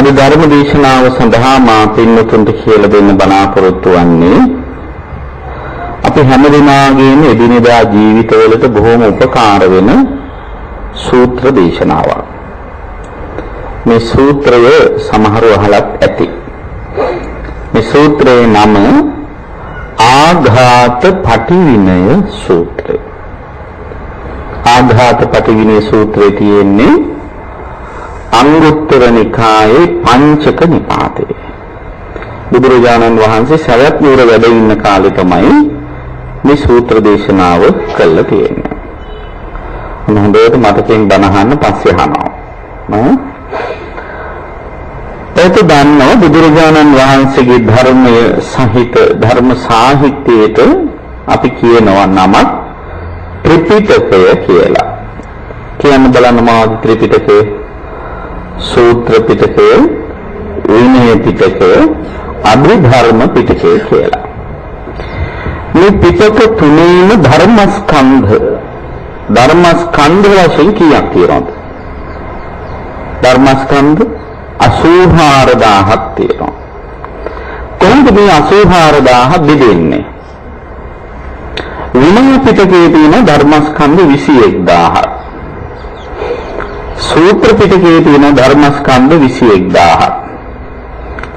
අද ධර්ම දේශනාව සඳහා මා පින්වතුන්ට කියලා දෙන්න බලාපොරොත්තු වන්නේ අපි හැමදෙනාගේම එදිනෙදා ජීවිතවලට බොහෝම උපකාර වෙන සූත්‍ර දේශනාවක්. මේ සූත්‍රය සමහරව අහලත් ඇති. මේ සූත්‍රයේ නම ආඝාත පටිවිනය සූත්‍රය. ආඝාත පටිවිනය සූත්‍රයේ තියෙන්නේ අංගුත්තර නිකායේ පංචක නිපාතේ. බුදුරජාණන් වහන්සේ සවැත් නුවර වැඩ ඉන්න කාලේ තමයි මේ සූත්‍ර දේශනාව කළා තියෙන්නේ. හොඳට මතකයෙන් බණ අහන්න පස්සේ අහනවා. ඒක දන්නව බුදුරජාණන් වහන්සේගේ ධර්මය සහිත ධර්ම සාහිත්‍යයට අපි කියනවා නමක් ත්‍රිපිටකය කියලා. කියන්න බලන්න මාත් ත්‍රිපිටකය සූත්‍ර පිටකය, විනය පිටකය, අභිධර්ම පිටකය කියලා. මේ පිටක තුනේම ධර්මස්කන්ධ වශයෙන් කීයක් තියෙනවද? ධර්මස්කන්ධ 84000ක් තියෙනවා. කොහොමද මේ 84000 බෙදෙන්නේ? විනය පිටකයේ තියෙන ධර්මස්කන්ධ 21000ක්. සූත්‍ර පිටකයේ තියෙන ධර්මස්කන්ධ 21000ක්.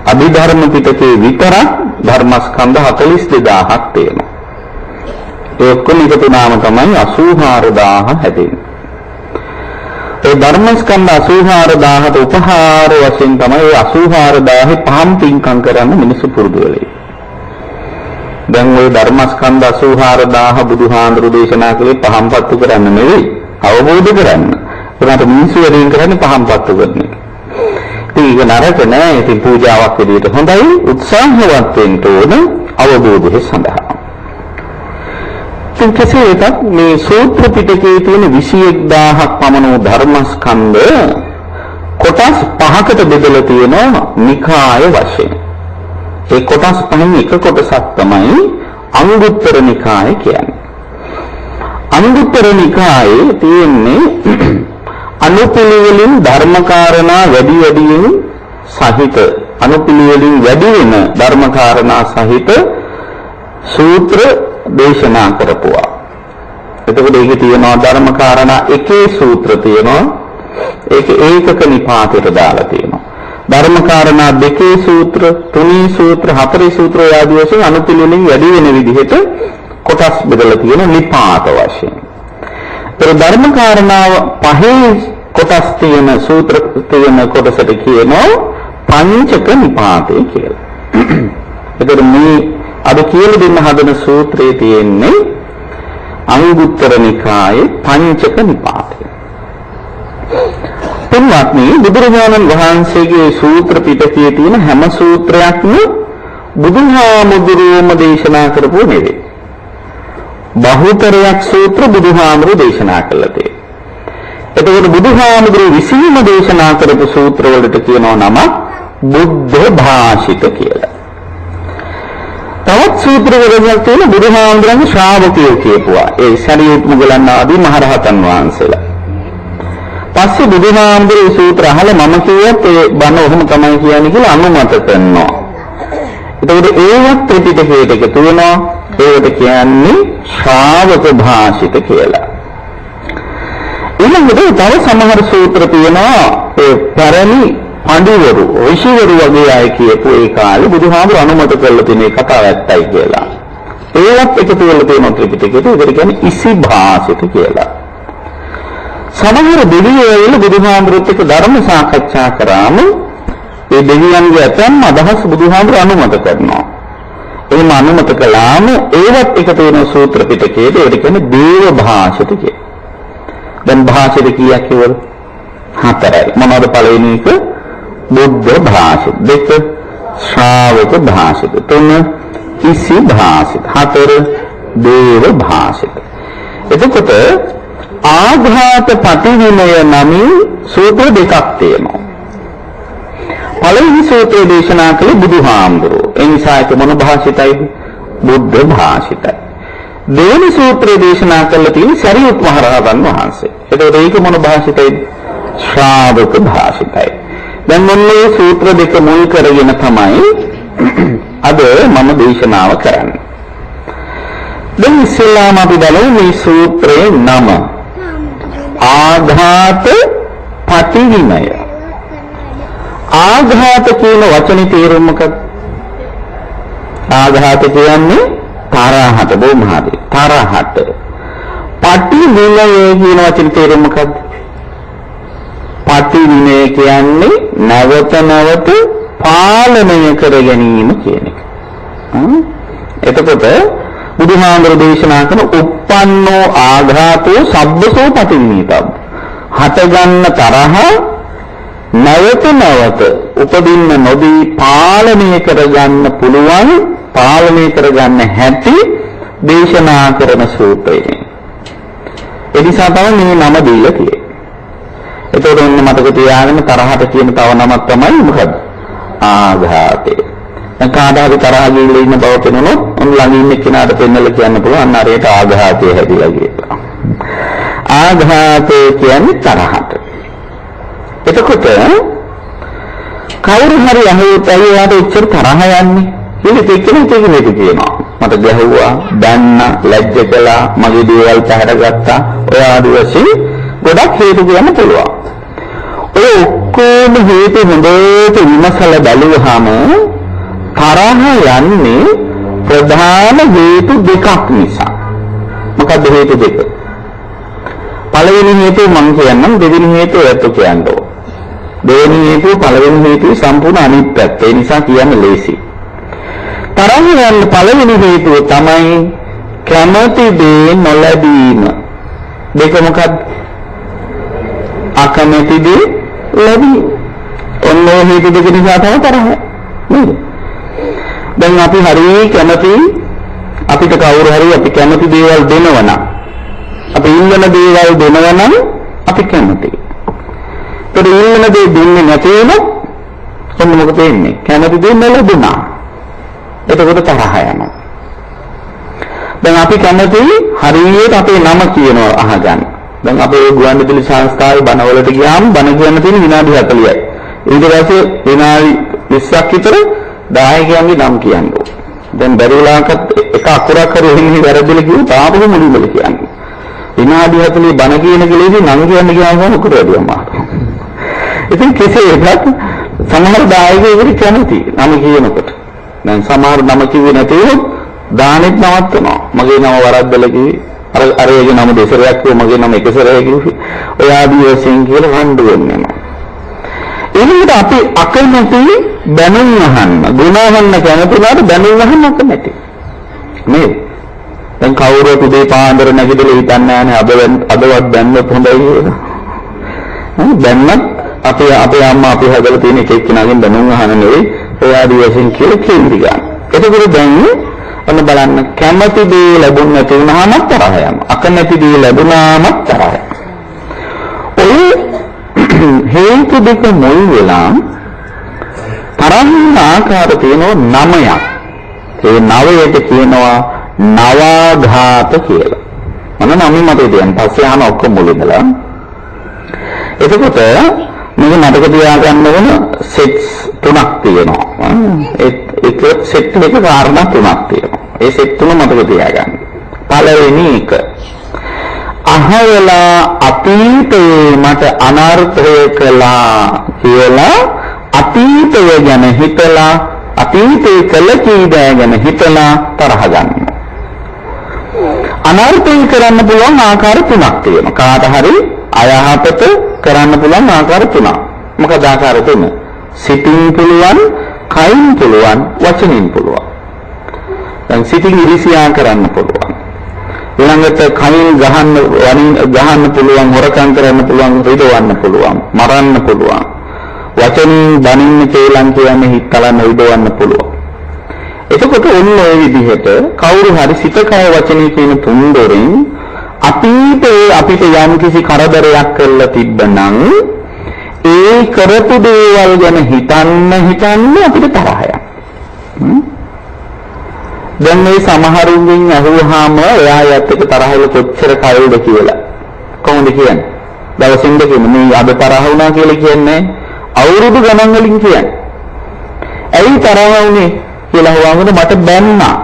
අභිධර්ම පිටකයේ විතරක් ධර්මස්කන්ධ 42000ක් තියෙනවා. ඒ ඔක්කොම එකතු වුණාම තමයි 84000 හැදෙන්නේ. ඒ ධර්මස්කන්ධ 84000ට උපහාර වශයෙන් තමයි 84000 පහම් පින්කම් කරන්න මිනිස්සු පුරුදු වෙලේ. දැන් ওই ධර්මස්කන්ධ 84000 බුදුහාඳුරු දේශනා කළේ පහම් පත්තු කරන්න නෙවෙයි, අවබෝධ කරන්න. ඒකට මිනිස්සු වැඩින් කරන්නේ පහම් පත්තු කරන එක. ඒක නරක නෑ. ඉතින් පූජාවක් විදිහට හොඳයි, උත්සාහවත් වෙන්න ඕන අවබෝධය සඳහා. ඉතින් කෙසේ වෙතත් මේ සූත්‍ර පිටකයේ තියෙන 21000ක් පමණ ධර්මස්කන්ධ කොටස් 5කට බෙදලා තියෙනවා නිකාය වශයෙන්. ඒ කොටස් පහෙන් එක කොටසක් තමයි අංගුත්තර නිකාය කියන්නේ. අංගුත්තර නිකායේ තියෙන්නේ අනුපිළිවෙලින් ධර්මකාරණා වැඩියෙන් සහිත අනුපිළිවෙලින් වැඩි වෙන ධර්මකාරණා සහිත සූත්‍ර දේශනා කරපුවා. එතකොට ඒකේ තියෙනවා ධර්මකාරණා එකේ සූත්‍ර තියෙනවා. ඒක ඒකක නිපාතයට දාලා තියෙනවා. ධර්මකාරණා දෙකේ සූත්‍ර, තුනේ සූත්‍ර, හතරේ සූත්‍ර ආදී වශයෙන් අනුපිළිවෙලින් වැඩි වෙන විදිහට කොටස් බෙදලා තියෙන නිපාත වශයෙන්. ඒ ධර්මකාරණාව පහේ කොටස් තියෙන සූත්‍ර තියෙන කොටසට කියනවා පංචක නිපාතේ කියලා. ඒතර මේ අද කියලා දෙන්න හදන සූත්‍රයේ තියෙන්නේ අංගුත්තර නිකායේ පංචක නිපාතය. එන්නත්නි බුදුරජාණන් වහන්සේගේ සූත්‍ර පිටකයේ තියෙන හැම සූත්‍රයක්ම බුදුහාමුදුරුවෝම දේශනා කරපුව නෙවෙයි. බහුතරයක් සූත්‍ර බුදුහාමුදුරුවෝ දේශනා කළා තේ. එතකොට බුදුහාමුදුරුවෝ විසින්ම දේශනා කරපු සූත්‍ර වලට කියනවා නම බුද්ධ භාෂිත කියලා. තවත් සූත්‍ර වලට තියෙන බුදුහාමුදුරන්ගේ ශ්‍රාවකයෝ කියපුවා. ඒ සරියුත් මුගලන් ආදී මහරහතන් වහන්සේලා. පස්සේ බුදුහාමුදුරේ සූත්‍ර අහලා මම කිව්වත් ඒ බණ ඔහොම තමයි කියන්නේ කියලා අනුමත කරනවා. එතකොට ඒවත් ත්‍රිපිටකයට එකතු වෙනවා. ඒකට කියන්නේ ශ්‍රාවක භාෂිත කියලා. ඊළඟට තව සමහර සූත්‍ර තියෙනවා ඒ පැරණි පඬිවරු, ඍෂිවරු වගේ අය කියපු ඒ කාලේ බුදුහාමුදුර අනුමත කරලා තියෙන කතාවක් ඇත්තයි කියලා. ඒවත් එකතු වෙලා තියෙන ත්‍රිපිටකයට ඒකට කියන්නේ ඉසි භාෂිත කියලා. සමහර දෙවියෝ බුදුහාමුදුරුත් එක්ක ධර්ම සාකච්ඡා කරාම ඒ දෙවියන්ගේ ඇතැම් අදහස් බුදුහාමුදුර අනුමත කරනවා. එහෙම අනුමත කළාම ඒවත් එකතු වෙන සූත්‍ර පිටකයට ඒකට කියන්නේ දේව භාෂිත කියලා. දැන් භාෂිත කීයක් කියවල? 4යි. මොනවද පළවෙනි එක? බුද්ධ භාෂිත. දෙක ශ්‍රාවක භාෂිත. තුන ඉසි භාෂිත. හතර දේව භාෂිත. එතකොට ආඝාත පටිවිනය නමින් සූත්‍ර දෙකක් තියෙනවා. පළවෙනි සූත්‍රය දේශනා කළේ බුදුහාමුදුරුවෝ. ඒ නිසා ඒක මොන භාෂිතයිද? බුද්ධ භාෂිතයි. දෙවෙනි සූත්‍රය දේශනා කළා තියෙන්නේ සරියුත් මහරහතන් වහන්සේ. එතකොට ඒක මොන භාෂිතයිද? ශ්‍රාවක භාෂිතයි. දැන් දැන් මොන්නේ සූත්‍ර දෙක මුල් කරගෙන තමයි අද මම දේශනාව කරන්නේ. දැන් ඉස්සෙල්ලාම අපි බලමු මේ සූත්‍රයේ නම. ආඝාත පටිවිණය. ආඝාත කියන වචනේ තේරුම මොකක්ද? ආඝාත කියන්නේ තරහට, බොහොම හරි. තරහට. පටිවිණය කියන වචනේ තේරුම මොකක්ද? පටිවිණය කියන්නේ නැවත නැවත පාලනය කර ගැනීම කියන එක. එතකොට බුදුහාමුදුරු දේශනා කරන uppannෝ ආඝාතෝ සබ්බසෝ පටිවිණීතබ්බ. හටගන්න තරහ නැවත නැවත උපදින්න නොදී පාලනය කරගන්න පුළුවන්, පාලනය කරගන්න හැටි දේශනා කරන සූත්‍රය. ඒ නිසා තමයි මේ නම දීලා තියෙන්නේ. එතකොට ඔන්න මතක තියාගන්න තරහට කියන තව නමක් තමයි මොකද්ද? ආඝාතය. දැන් කාදාහරි තරහ ගිහිල්ලා ඉන්න බව පෙනුනොත් ඔන්න ළඟ ඉන්න කෙනාට පෙන්නලා කියන්න පුළුවන් අන්න අරයට ආඝාතය හැදිලා කියලා. ආඝාතය කියන්නේ තරහට. එතකොට කවුරු හරි අහුවොත් අයියාට උච්චර තරහ යන්නේ. ඉතින් ඒක කියනවා. මට ගැහුවා, දැන්න, ලැජ්ජ කළා, මගේ දේවල් පැහැරගත්තා. ඔය ආදි වශයෙන් ගොඩක් හේතු කියන්න පුළුවන්. ඔය ඔක්කොම හේතු හොඳට විමසලා බලුවාම තරහ යන්නේ ප්‍රධාන හේතු දෙකක් නිසා. මොකක්ද හේතු දෙක? පළවෙනි හේතුව මම කියන්නම්, දෙවෙනි හේතුව ඔයත් කියන්න ඕන. දෙවෙනි හේතුව පළවෙනි හේතුවේ සම්පූර්ණ අනිත් පැත්ත. ඒ නිසා කියන්න ලේසි. තරහ යන පළවෙනි හේතුව තමයි කැමැති දේ නොලැබීම. දෙක මොකක්ද? අකමැති දේ ලැබීම. ඔන්න ඔය හේතු දෙක නිසා තමයි තරහ. නේද? දැන් අපි හරිය කැමති, අපිට කවුරු හරි අපි කැමති දේවල් දෙනවනම්, අපි ඉල්ලන දේවල් දෙනවනම් අපි කැමතියි. ඒත් ඉල්ලන දේ දෙන්නේ නැති වුණොත් ඔන්න මොකද වෙන්නේ? කැමති දේ නොලැබුණා. එතකොට තරහ යනවා. දැන් අපි කැමති හරියට අපේ නම කියනවා අහගන්න. දැන් අපේ ගුවන්විදුලි සංස්ථාවේ බණවලට ගියාම බණ කියන්න තියෙන විනාඩි 40යි. ඊට පස්සේ විනාඩි 20ක් විතර දායකයන්ගේ නම් කියන්නේ. දැන් බැරිලාකට එක අකුරක් හරි එන්නේ වැරදිලා කිව්වොත් ආපහු මුලින්ම කියන්නේ. විනාඩි 40 බණ කියන කෙලෙදි නම් කියන්න ගියාම මොකද වැඩියම අහනවා. ඉතින් කෙසේ වෙතත් සමහර දායකයෙකුට කැමති නම් කියනකොට. දැන් සමහර නම කිව්වේ නැතිව දානෙත් නවත්තනවා. මගේ නම වරද්දලා කිව්වේ අරගේ නම දෙසරයක් කිව්ව, මගේ නම එක සැරයක් කිව්වේ. ඔය ආදී වශයෙන් කියලා හඬ වෙනවා. එනිසා අපි අකමැති බැනුම් අහන්න, ගුණ අහන්න කැමතිලාට බැනුම් අහන්න අකමැති. නේද? දැන් කවුරුත් උදේ පාන්දර නැගිටලා හිතන්නේ නැහැ අදවත් බැන්නොත් හොඳයි කියලා. බැන්නත් අපේ අම්මා අපි හදලා තියෙන එක එක්කෙනාගෙන් බැනුම් අහන්න නෙවෙයි, ඔය ආදී වශයෙන් කියලා කේන්ති ගන්න. එතකොට දැන් ඔන්න බලන්න, කැමති දේ ලැබුණ නැති වුණාම තරහ යනවා. අකමැති දේ ලැබුණාම තරහ යනවා. ඔය හේතු දෙක මුල් වෙලා තරහ ආකාර තියෙනවා 9ක්. ඒ 9ට කියනවා නවාඝාත කියලා. මම නම මතක තියන්න පස්සේ අහන ඔක්කොම මුලින්දලා. එතකොට මේක මතක තියාගන්න ඕන සෙට්ස් 3ක් තියෙනවා. ඒක සෙට් එක කාරණා 3ක් තියෙනවා. ඒ සෙට් තුන මතක තියාගන්න. පළවෙනි එක, අහවලා අතීතයේ මට අනර්ථය කළා කියලා අතීතය ගැන හිතලා, අතීතයේ කළ කී දෑ ගැන හිතලා තරහ ගන්නවා. අනර්ථය කරන්න පුළුවන් ආකාර 3ක් තියෙනවා. කාට හරි අයහපත කරන්න පුළුවන් ආකාර 3ක්. මොකද ආකාර 3? සිතින් පුළුවන්, කයින් පුළුවන්, වචනින් පුළුවන්. දැන් සිතින් ඉරිසියා කරන්න පුළුවන්. ඊළඟට කයින් ගහන්න පුළුවන්, හොරකම් කරන්න පුළුවන්, රිදවන්න පුළුවන්, මරන්න පුළුවන්. වචනින් බනින්න කේලම් කියන්නේ හිතලන්න රිදවන්න පුළුවන්. එතකොට ඔන්න ඔය විදිහට කවුරු හරි සිත කය වචනේ කියන තුන් දොරින් අපිට යම් කිසි කරදරයක් කරලා තිබ්බනම් ඒ කරපු දේවල් ගැන හිතන්න අපිට තරහ යනවා. දැන් මේ සමහරුන්ගෙන් අහුවාම එයා යත් එක තරහල කොච්චර කවුද කියලා. කොහොමද කියන්නේ? දවසින් දෙකම මේ අද තරහ වුණා කියලා කියන්නේ අවුරුදු ගණන් වලින් කියන්නේ. ඇයි තරහ වුනේ කියලා හුවමද මට බැන්නා.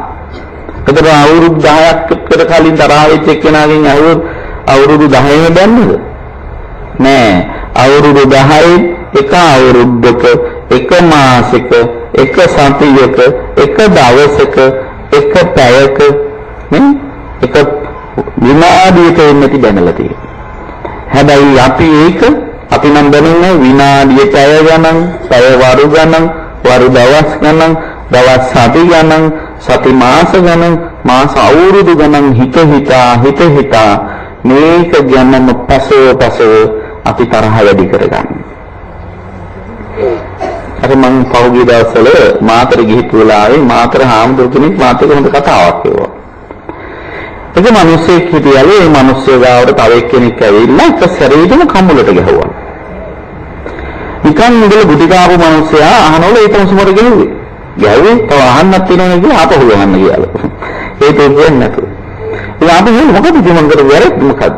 ඒතර අවුරුදු 10කට කලින් තරහ වෙච්ච එක්කෙනාගෙන් අවුරුදු 10ම බැන්නද? නෑ. අවුරුදු 10 එක අවුරුද්දක එක මාසෙක එක සතියක එක දවසක එක පැයක නේ එක විනාඩියක එන්නති දැනලා තියෙනවා. හැබැයි අපි නම් දන්නේ විනාඩිය පැය ගණන්, පැය වරු ගණන්, වරු දවස් ගණන්, දවස් සති ගණන්, සති මාස ගණන්, මාස අවුරුදු ගණන් හිත හිතා මේක ගැනම පසව අපි තරහ වැඩි කරගන්න. අර මම පහුගිය දවස්වල මාතර ගිහිත් වෙලාවේ මාතර හාමුදුරු කෙනෙක් මාතර හොඳ කතාවක් කිව්වා. ඒක මිනිස්සෙක් හිටියලු ඒ මිනිස්සු ගාවට තව එක්කෙනෙක් ඇවිල්ලා එක සැරේටම කම්මුලට ගැහුවා. නිකන් ඉඳලා ගුටි කාපු මිනිස්සයා අහනවලු ඒ තමුසුමර ගැහුවේ. ගැහුවේ තව අහන්නත් තියෙනවා කියලා ආපහු ගහන්න ගියාලු. ඒක දෙන්නේ නැතුව. ඒ ආපහු මොකද මං කර වැරද්ද මොකද්ද?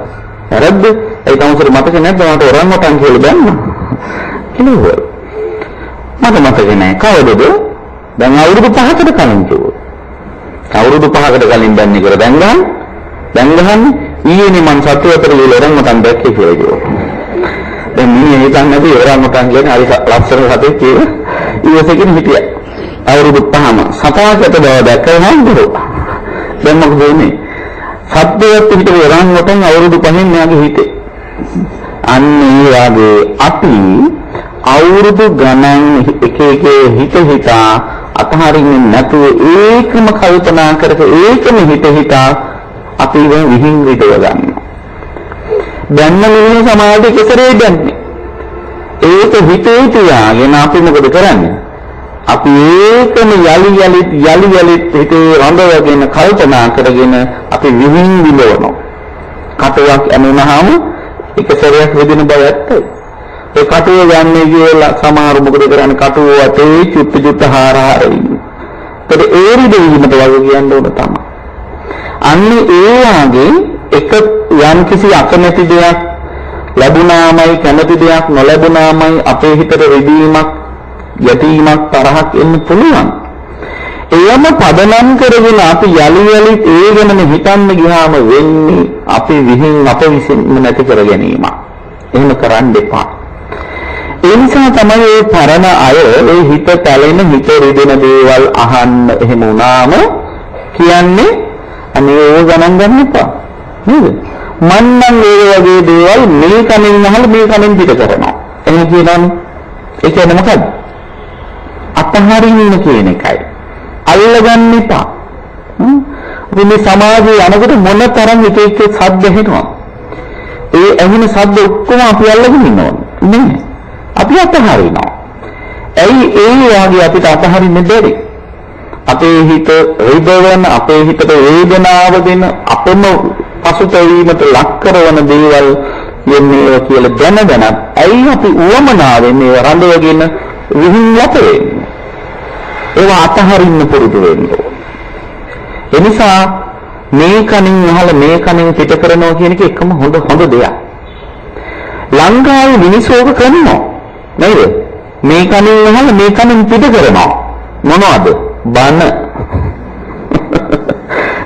වැරද්ද ඒ තමුසුර මතක නැද්ද මට ඔරංගොටන් කියලා දැම්මා. කිව්වා. මට මතක නැහැ. කවදද? දැන් අවුරුදු 5කට කලින් කිව්වා. අවුරුදු 5කට කලින් දැන්නේ කර දැන් ගහන්නේ ඊයේනේ මං සතුව අතර ගිහලා ඔරංගොටන් දැක්කේ කියලා කිව්වා. දැන් මේ හිතන්නේ නැති ඔරංගොටන් කියන්නේ හරි ලස්සන සතෙක් කියලා. ඊවසකින් හිටියා. අවුරුදු 5ම සතාකට බව දැක්කම හම්බුනේ. දැන් මොකද වෙන්නේ? සත්‍යවත් පිටේ ඔරංගොටන් අවුරුදු 5න් යාගේ හිතේ. අන්න ඒ වාගේ අපි අවුරුදු ගණන් එක හිතා අතහරින්නේ නැතුව ඒකම කල්පනා ඒකම හිතා අපි විහිං විදව ගන්නවා. දැන් මේ සමාජයේ කෙතරේ දැන්නේ. ඒක හිතේ තියාගෙන අපි මොකද කරන්නේ? අපි ඒකම යලි හිතේ රඳවගෙන කල්පනා කරගෙන අපි විහිං විදවනවා. කටුවක් ඇනුනහම එක සැරයක් වෙදින බව ඇත්තයි. ඒ කටුව යන්නේ කියලා සමහර මොකද කරන්නේ කටුව වටේ චුට්ට හාරහාර ඉන්නේ. ඒත් ඒ රිදෙීමට වගේ කියන්න ඕන තමයි. අන්නේ ඒ වාගේ එක යම් කිසි අකමැති දෙයක් ලැබුණාමයි කැමති දෙයක් නොලැබුණාමයි අපේ හිතට රිදීමක් යැපීමක් තරහක් එන්න පුළුවන්. එයම පදනම් කරගෙන අපි යලි ඒ ගැනම හිතන්න ගියාම වෙන්නේ අපි විහිං අප විසින් නැති කර ගැනීම. එහෙම කරන්න එපා. ඒ නිසා තමයි මේ පරණ අය ඒ හිත පැලෙන හිත රිදෙන දේවල් අහන්න එහෙම වුණාම කියන්නේ අනේ ඕක ගණන් ගන්න එපා. නේද? මන්නම් මේ වගේ දේවල් මේ කණෙන් අහලා මේ කණෙන් පිට කරනවා. එහෙම කියනවනේ. ඒ කියන්නේ මොකද්ද? අතහරින්න කියන එකයි. අල්ලගන්න එපා. මේ සමාජයේ අනකට මොන තරම් එක සද්ද එනවා. ඒ ඇහෙන සද්ද ඔක්කොම අපි අල්ලගෙන ඉන්නවා. නේ? අපි අතහරිනවා. ඇයි ඒ වාගේ අපිට අතහරින්න බැරි? අපේ හිත රිදවන, අපේ හිතට වේදනාව දෙන, අපම පසුතැවීමට ලක් කරන දේවල් යන්නේ කියලා දැනගනත් ඇයි අපි උවමනාවෙන් මේ රඳවගෙන විහිං යතේ? ඒවා අතහරින්න පුරුදු වෙන්න. එනිසා මේ කණින් අහලා මේ කණින් පිට කරනවා කියන එක එකම හොඳ දෙයක්. ලංකාවේ මිනිස්සුක කරනවා නේද? මේ කණින් අහලා මේ කණින් පිට කරනවා. මොනවද? බන.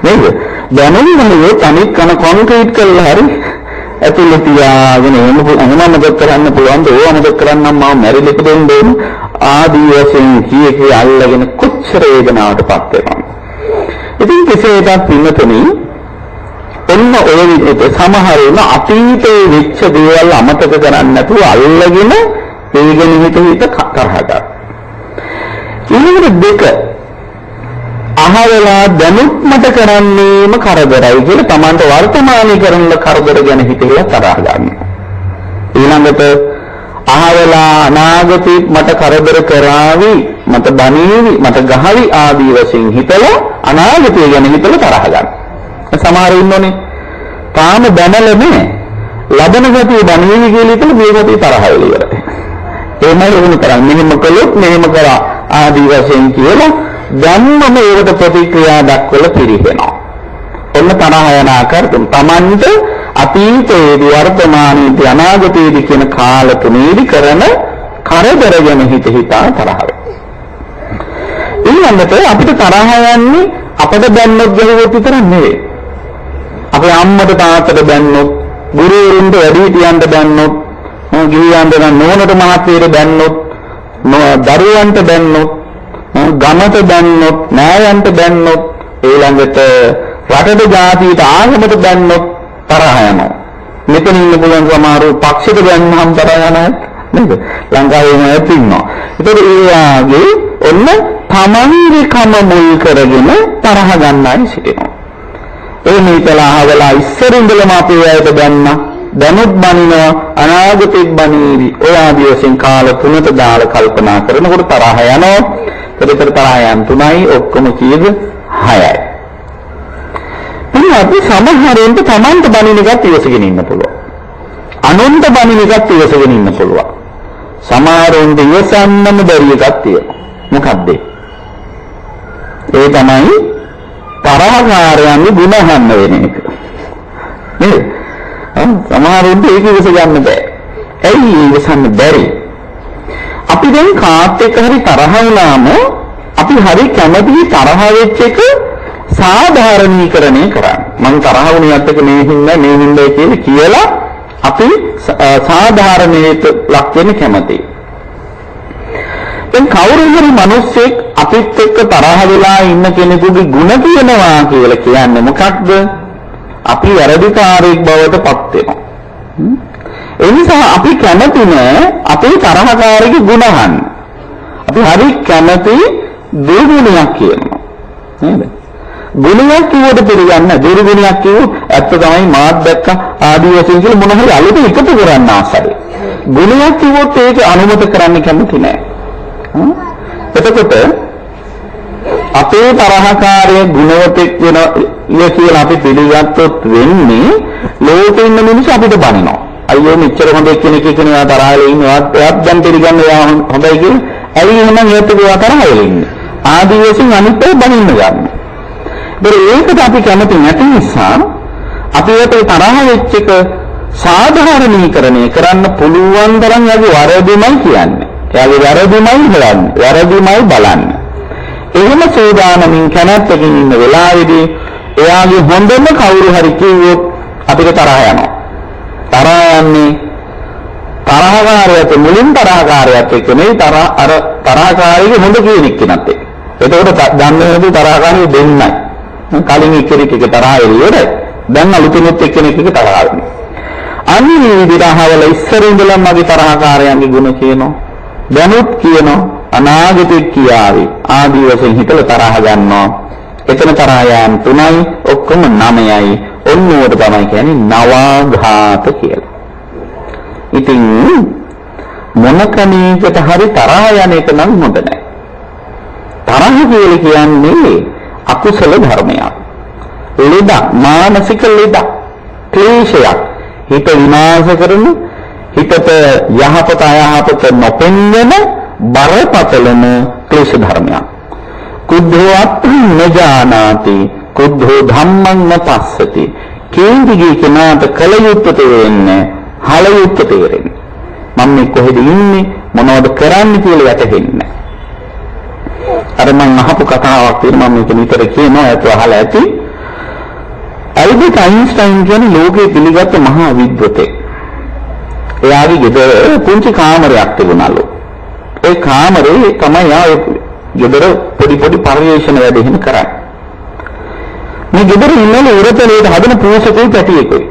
නේද? දැනුන්නේ තනිත් කන කොන්ක්‍රීට් කරලා හරි ඇතුළේ තියාගෙන මොනවද කරන්න පුළුවන්ද? ඕවමද කරන්නම් මම මැරිලෙක දෙන්නේ. ආදී වශයෙන් කීකේ අල්ලගෙන කොච්චර වේදනාවටපත් වෙනවද? ඉතින් කෙසේදත් පින්නතුනි ඔන්න ඔය විදිහට සමහර වෙන අතීතයේ වෙච්ච දේවල් අමතක කරන්නේ නැතුව අල්ලගෙන ඒ ගැන හිත තරහ ගන්න. ඊළඟට දෙක අහවලා දැනුත් මට කරන්නේම කරදරයි කියලා Tamanට වර්තමානයේ කරන කරදර ගැන හිතලා තරහ ගන්න. ඊළඟට අහවලා අනාගතේ මට කරදර කරાવી මට බනීවි මට ගහවි ආදී වශයෙන් හිතලා අනාගතය ගැන හිතලා තරහ ගන්න. සමහර ඉන්නෝනේ තාම දැනලා නැහැ. ලබන ගතිය බනීවි කියලා හිතලා මේ ගතිය තරහ වෙලා ඉවරයි. එහෙමයි වුණ තරම් මෙහෙම කළොත් මෙහෙම කරා ආදී වශයෙන් කියලා ධම්මම ඒකට ප්‍රතික්‍රියා දක්වලා පිළිහෙනවා. එන්න තරහ යන ආකාරයෙන් Tamanට අතීතයේදී වර්තමානයේදී අනාගතයේදී කියන කාල තුනේදී කරන කරදර ගැන හිතා තරහ වෙනවා. ඊළඟට අපිට තරහ යන්නේ අපිට දැන්නොත් ගැහුවොත් විතරක් නෙවෙයි. අපේ අම්මට තාත්තට දැන්නොත්, ගුරුවරුන්ට වැඩිහිටියන්ට දැන්නොත්, ගිහියන්ට නෝනට මහත්තයෙට දැන්නොත්, දරුවන්ට දැන්නොත්, ගමට දැන්නොත්, නෑයන්ට දැන්නොත්, ඊළඟට රටට ජාතියට ආගමට දැන්නොත් තරහ යනවා. මෙතන ඉන්න පුළුවන් සමහර පක්ෂයට දැන්නහම තරහ යනවා නේද? ලංකාවේම ඇතින්නවා. ඒතකොට ඒ වාගේ ඔන්න තමන්ගේ කම මුල් කරගෙන තරහ ගන්නයි සිටිනවා. ඒ නීතලහවලා ඉස්සර ඉඳලම අපේ අයට දැනුත් බනිනවා, අනාගතෙත් බනීවි. ඔය ආදී වශයෙන් කාල තුනට දාලා කල්පනා කරනකොට තරහ යනවා. ඒතර තරහ යන තුනයි ඔක්කොම කීයද? 6යි. අපි සමහරෙන්ට තමන්ට බනින එකත් ඉවසගෙන ඉන්න පුළුවන්. අනුන්ට බනින එකත් ඉවසගෙන ඉන්න පුළුවන්. සමහරෙන්ට ඉවසන්නම බැරි එකක් තියෙනවා. මොකද්ද? ඒ තමයි තරහකාරයන්ගේ ගුණ අහන්න වෙන එක. නේද? සමහරෙන්ට ඒක ඉවස ගන්න බෑ. ඇයි ඉවසන්න බැරි? අපි දැන් කාත් එක්ක හරි තරහ වුණාම අපි හරි කැමති තරහ වෙච්ච එක සාධාරණීකරණය කරන්න. මම තරහ වුණේ නැත්නම් මේ හින්දා කියලා අපි සාධාරණයට ලක් වෙන්න කැමතියි. දැන් කවුරු හරි මිනිස්සෙක් අපිත් එක්ක තරහ වෙලා ඉන්න කෙනෙකුගේ ಗುಣ කියනවා කියලා කියන්නේ මොකක්ද? අපි වැරදිකාරයෙක් බවට පත් වෙනවා. ඒ නිසා අපි කැමති නෑ අපේ තරහකාරගේ ಗುಣ අහන්න. අපි හරි කැමති දුර්ගුණයක් කියනවා. නේද? ගුණයක් කිව්වට පිළිගන්න දුර්ගුණයක් කිව්වොත් ඇත්ත තමයි මාත් දැක්ක ආදී වශයෙන් කියලා මොන හරි අලුත එකතු කරන්න ආසයි. ගුණයක් කිව්වොත් ඒක අනුමත කරන්න කැමති නෑ. එතකොට අපේ තරහකාරය ගුණවතෙක් වෙනවා කියලා අපි පිළිගත්තොත් වෙන්නේ ලෝකෙ ඉන්න මිනිස්සු අපිට බනිනවා. අයියෝ මෙච්චර හොඳ කෙනෙක් කෙනා තරහලා ඉන්නවා. එයාත් දැන් පිළිගන්න එයා හොඳයි කියලා. ඇයි එහෙනම් ඒත් ඒවා තරහලා ඉන්නේ? ආදී වශයෙන් අනිත් අය බනින්න ගන්නවා. ඒකට අපි කැමති නැති නිසා අපි ඒකට තරහ වෙච්ච එක සාධාරණීකරණය කරන්න පුළුවන් තරම් යගේ වරදිමයි කියන්නේ. එයාගේ වරදිමයි හොයන්නේ. වරදිමයි බලන්නේ. එහෙම සෝදානමින් කැමැත්තකින් ඉන්න වෙලාවේදී එයාගේ හොඳම කවුරු හරි කිව්වොත් අපිට තරහ යනවා. තරහ යන්නේ තරහකාරයත් මුලින් තරහකාරයත් එක්ක නෙවෙයි තරහකාරයේ හොඳ කෙනෙක් කෙනත් එක්ක. එතකොට දන්නේද තරහකාරය දෙන්නයි. කලින් එක්කෙනෙක් එක තරහ එළියට දැන් අලුතෙනුත් එක්කෙනෙක් එක තරහ වෙනවා. අනිත් විදිහවල ඉස්සර ඉඳලම මගේ තරහකාරයන්ගේ ගුණ කියනවා. දැනුත් කියනවා අනාගතේ කියාවි. ආදී වශයෙන් හිතලා තරහ ගන්නවා. එතන තරහ යන 3යි ඔක්කොම 9යි. ඔන්නෝට තමයි කියන්නේ නවාඝාත කියලා. ඉතින් මොන කණේකට හරි තරහ යන එක නම් හොඳ නැහැ. තරහ කියන්නේ අකුසල ධර්මයක්. ලෙඩ මානසික ලෙඩ ක්ලේශයක්. හිත විනාශ කරන හිතට යහපත අයහපත නොපෙන්වන බරපතලම ක්ලේශ ධර්මයක්. කුද්ධෝත් නජානාති කුද්ධෝ ධම්මං නපස්සති. කේන්දිගේ කෙනාට කල යුත්තේ තේරෙන්නේ හල යුත්තේ තේරෙන්නේ. මම මේ කොහෙද ඉන්නේ මොනවද කරන්න කියලා වැටහෙන්නේ. අර මම අහපු කතාවක් තියෙනවා මම මේක නිතර කියනවා ඒත් අහලා ඇති. ඇල්බර්ට් අයින්ස්ටයින් කියන්නේ ලෝකේ පිළිගත් මහා විද්වතෙක්. එයාගේ ගෙදර පුංචි කාමරයක් තිබුණලු. ඒ කාමරේ තමයි ආ ගෙදර පොඩි පරිශ්‍රණ වැඩ එහෙම කරන්නේ. මේ ගෙදර ඉන්නලු උරතලේට හදන පූසකේ පැටියෙකුයි.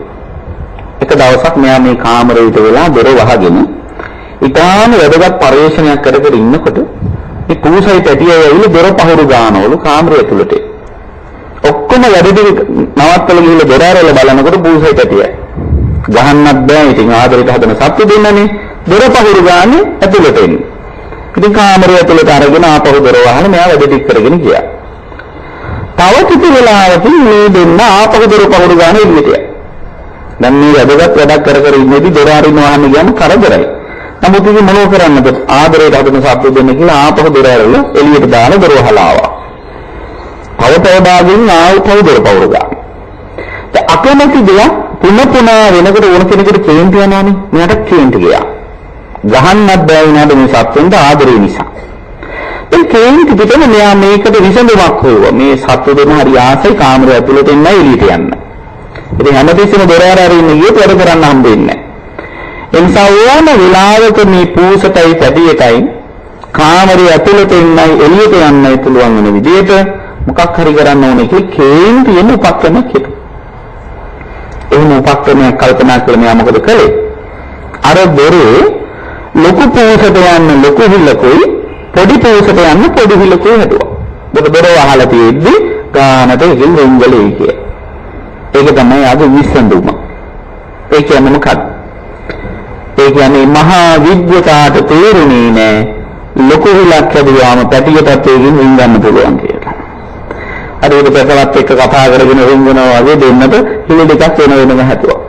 එක දවසක් මෙයා මේ කාමරේට වෙලා දොර වහගෙන ඊටාම වැදගත් පරිශ්‍රණයක් කර කර ඉන්නකොට මේ පූසයි පැටියයි ඇවිල්ලා දොර පහුරු ගන්නවලු කාමරය ඇතුළට. ඔක්කොම වැඩිදි නවත්තලා ගිහලා දොර ඇරලා බලනකොට පූසයි පැටියයි. ගහන්නත් බෑ ඉතින් ආදරයට හදන සත්තු දෙන්නනේ දොර පහුරු ගන්නේ ඇතුළට එන්නේ. ඉතින් කාමරය ඇතුළට අරගෙන ආපහු දොර වහන මෙයා වැඩ ටික කරගෙන ගියා. තව ටික වෙලාවකින් මේ දෙන්න ආපහු දොර පහුරු ගන්න එළියට යනවා. දැන් මේ වැඩගත් වැඩක් කර කර ඉන්නේදී දොර අරින්න වහන්න ගියාම කරදරයි. නමුත් ඉතින් මොනව කරන්නද? ආදරයට හදන සත්තු දෙන්න කියලා ආපහු දොර ඇරලා එළියට දාලා දොර වහලා ආවා. තව භාගයෙන් ආපහු දොර පහුරු ගන්න. ඒ අකමැති දෙයක් පුන පුනා වෙනකොට ඕන කෙනෙකුට කේන්ති යනවානේ. මෙයාට කේන්ති ගියා. ගහන්නත් බෑ වුණාට මේ සත්තුන්ට ආදරේ නිසා. ඒ කේන්ති පිටම මෙයා මේකට විසඳුමක් හොයුවා. මේ සත්තු දෙන හරි ආසයි කාමරය ඇතුළට එන්න එළියට යන්න. ඉතින් හැමතිස්සෙම දොර ආරින්න ගියොත් වැඩ කරන්න හම්බෙන්නේ නැහැ. ඒ නිසා ඕන වෙලාවක මේ පූසටයි පැටියටයි කාමරය ඇතුළට එන්නයි එළියට යන්නයි පුළුවන් වෙන විදිහට මොකක් හරි කරන්න ඕනේ කියලා කේන්තියෙන් උපක්‍රමයක් හිතුවා. එහෙම උපක්‍රමයක් කල්පනා කළා මෙයා මොකද කළේ? අර දොරේ ලොකු පූසට යන්න ලොකු හිලකුයි පොඩි පූසට යන්න පොඩි හිලකුයි හැදුවා. දොර වහලා තියෙද්දි ගානට ඉතින් රින්ගලේ කිය. ඒක තමයි අද විසඳුම. ඒ කියන්නේ මොකක්ද? ඒ කියන්නේ මහා විද්‍යාවට තේරුනේ නෑ ලොකු හිලක් හැදුවාම පැටියටත් ඒකින් රින්ගන්න පුළුවන් කියලා. අර ඒක පැටලත් එක්ක කතා කරගෙන රින්ගනවා වගේ දෙන්නට හිල දෙකක් වෙනම හැදුවා.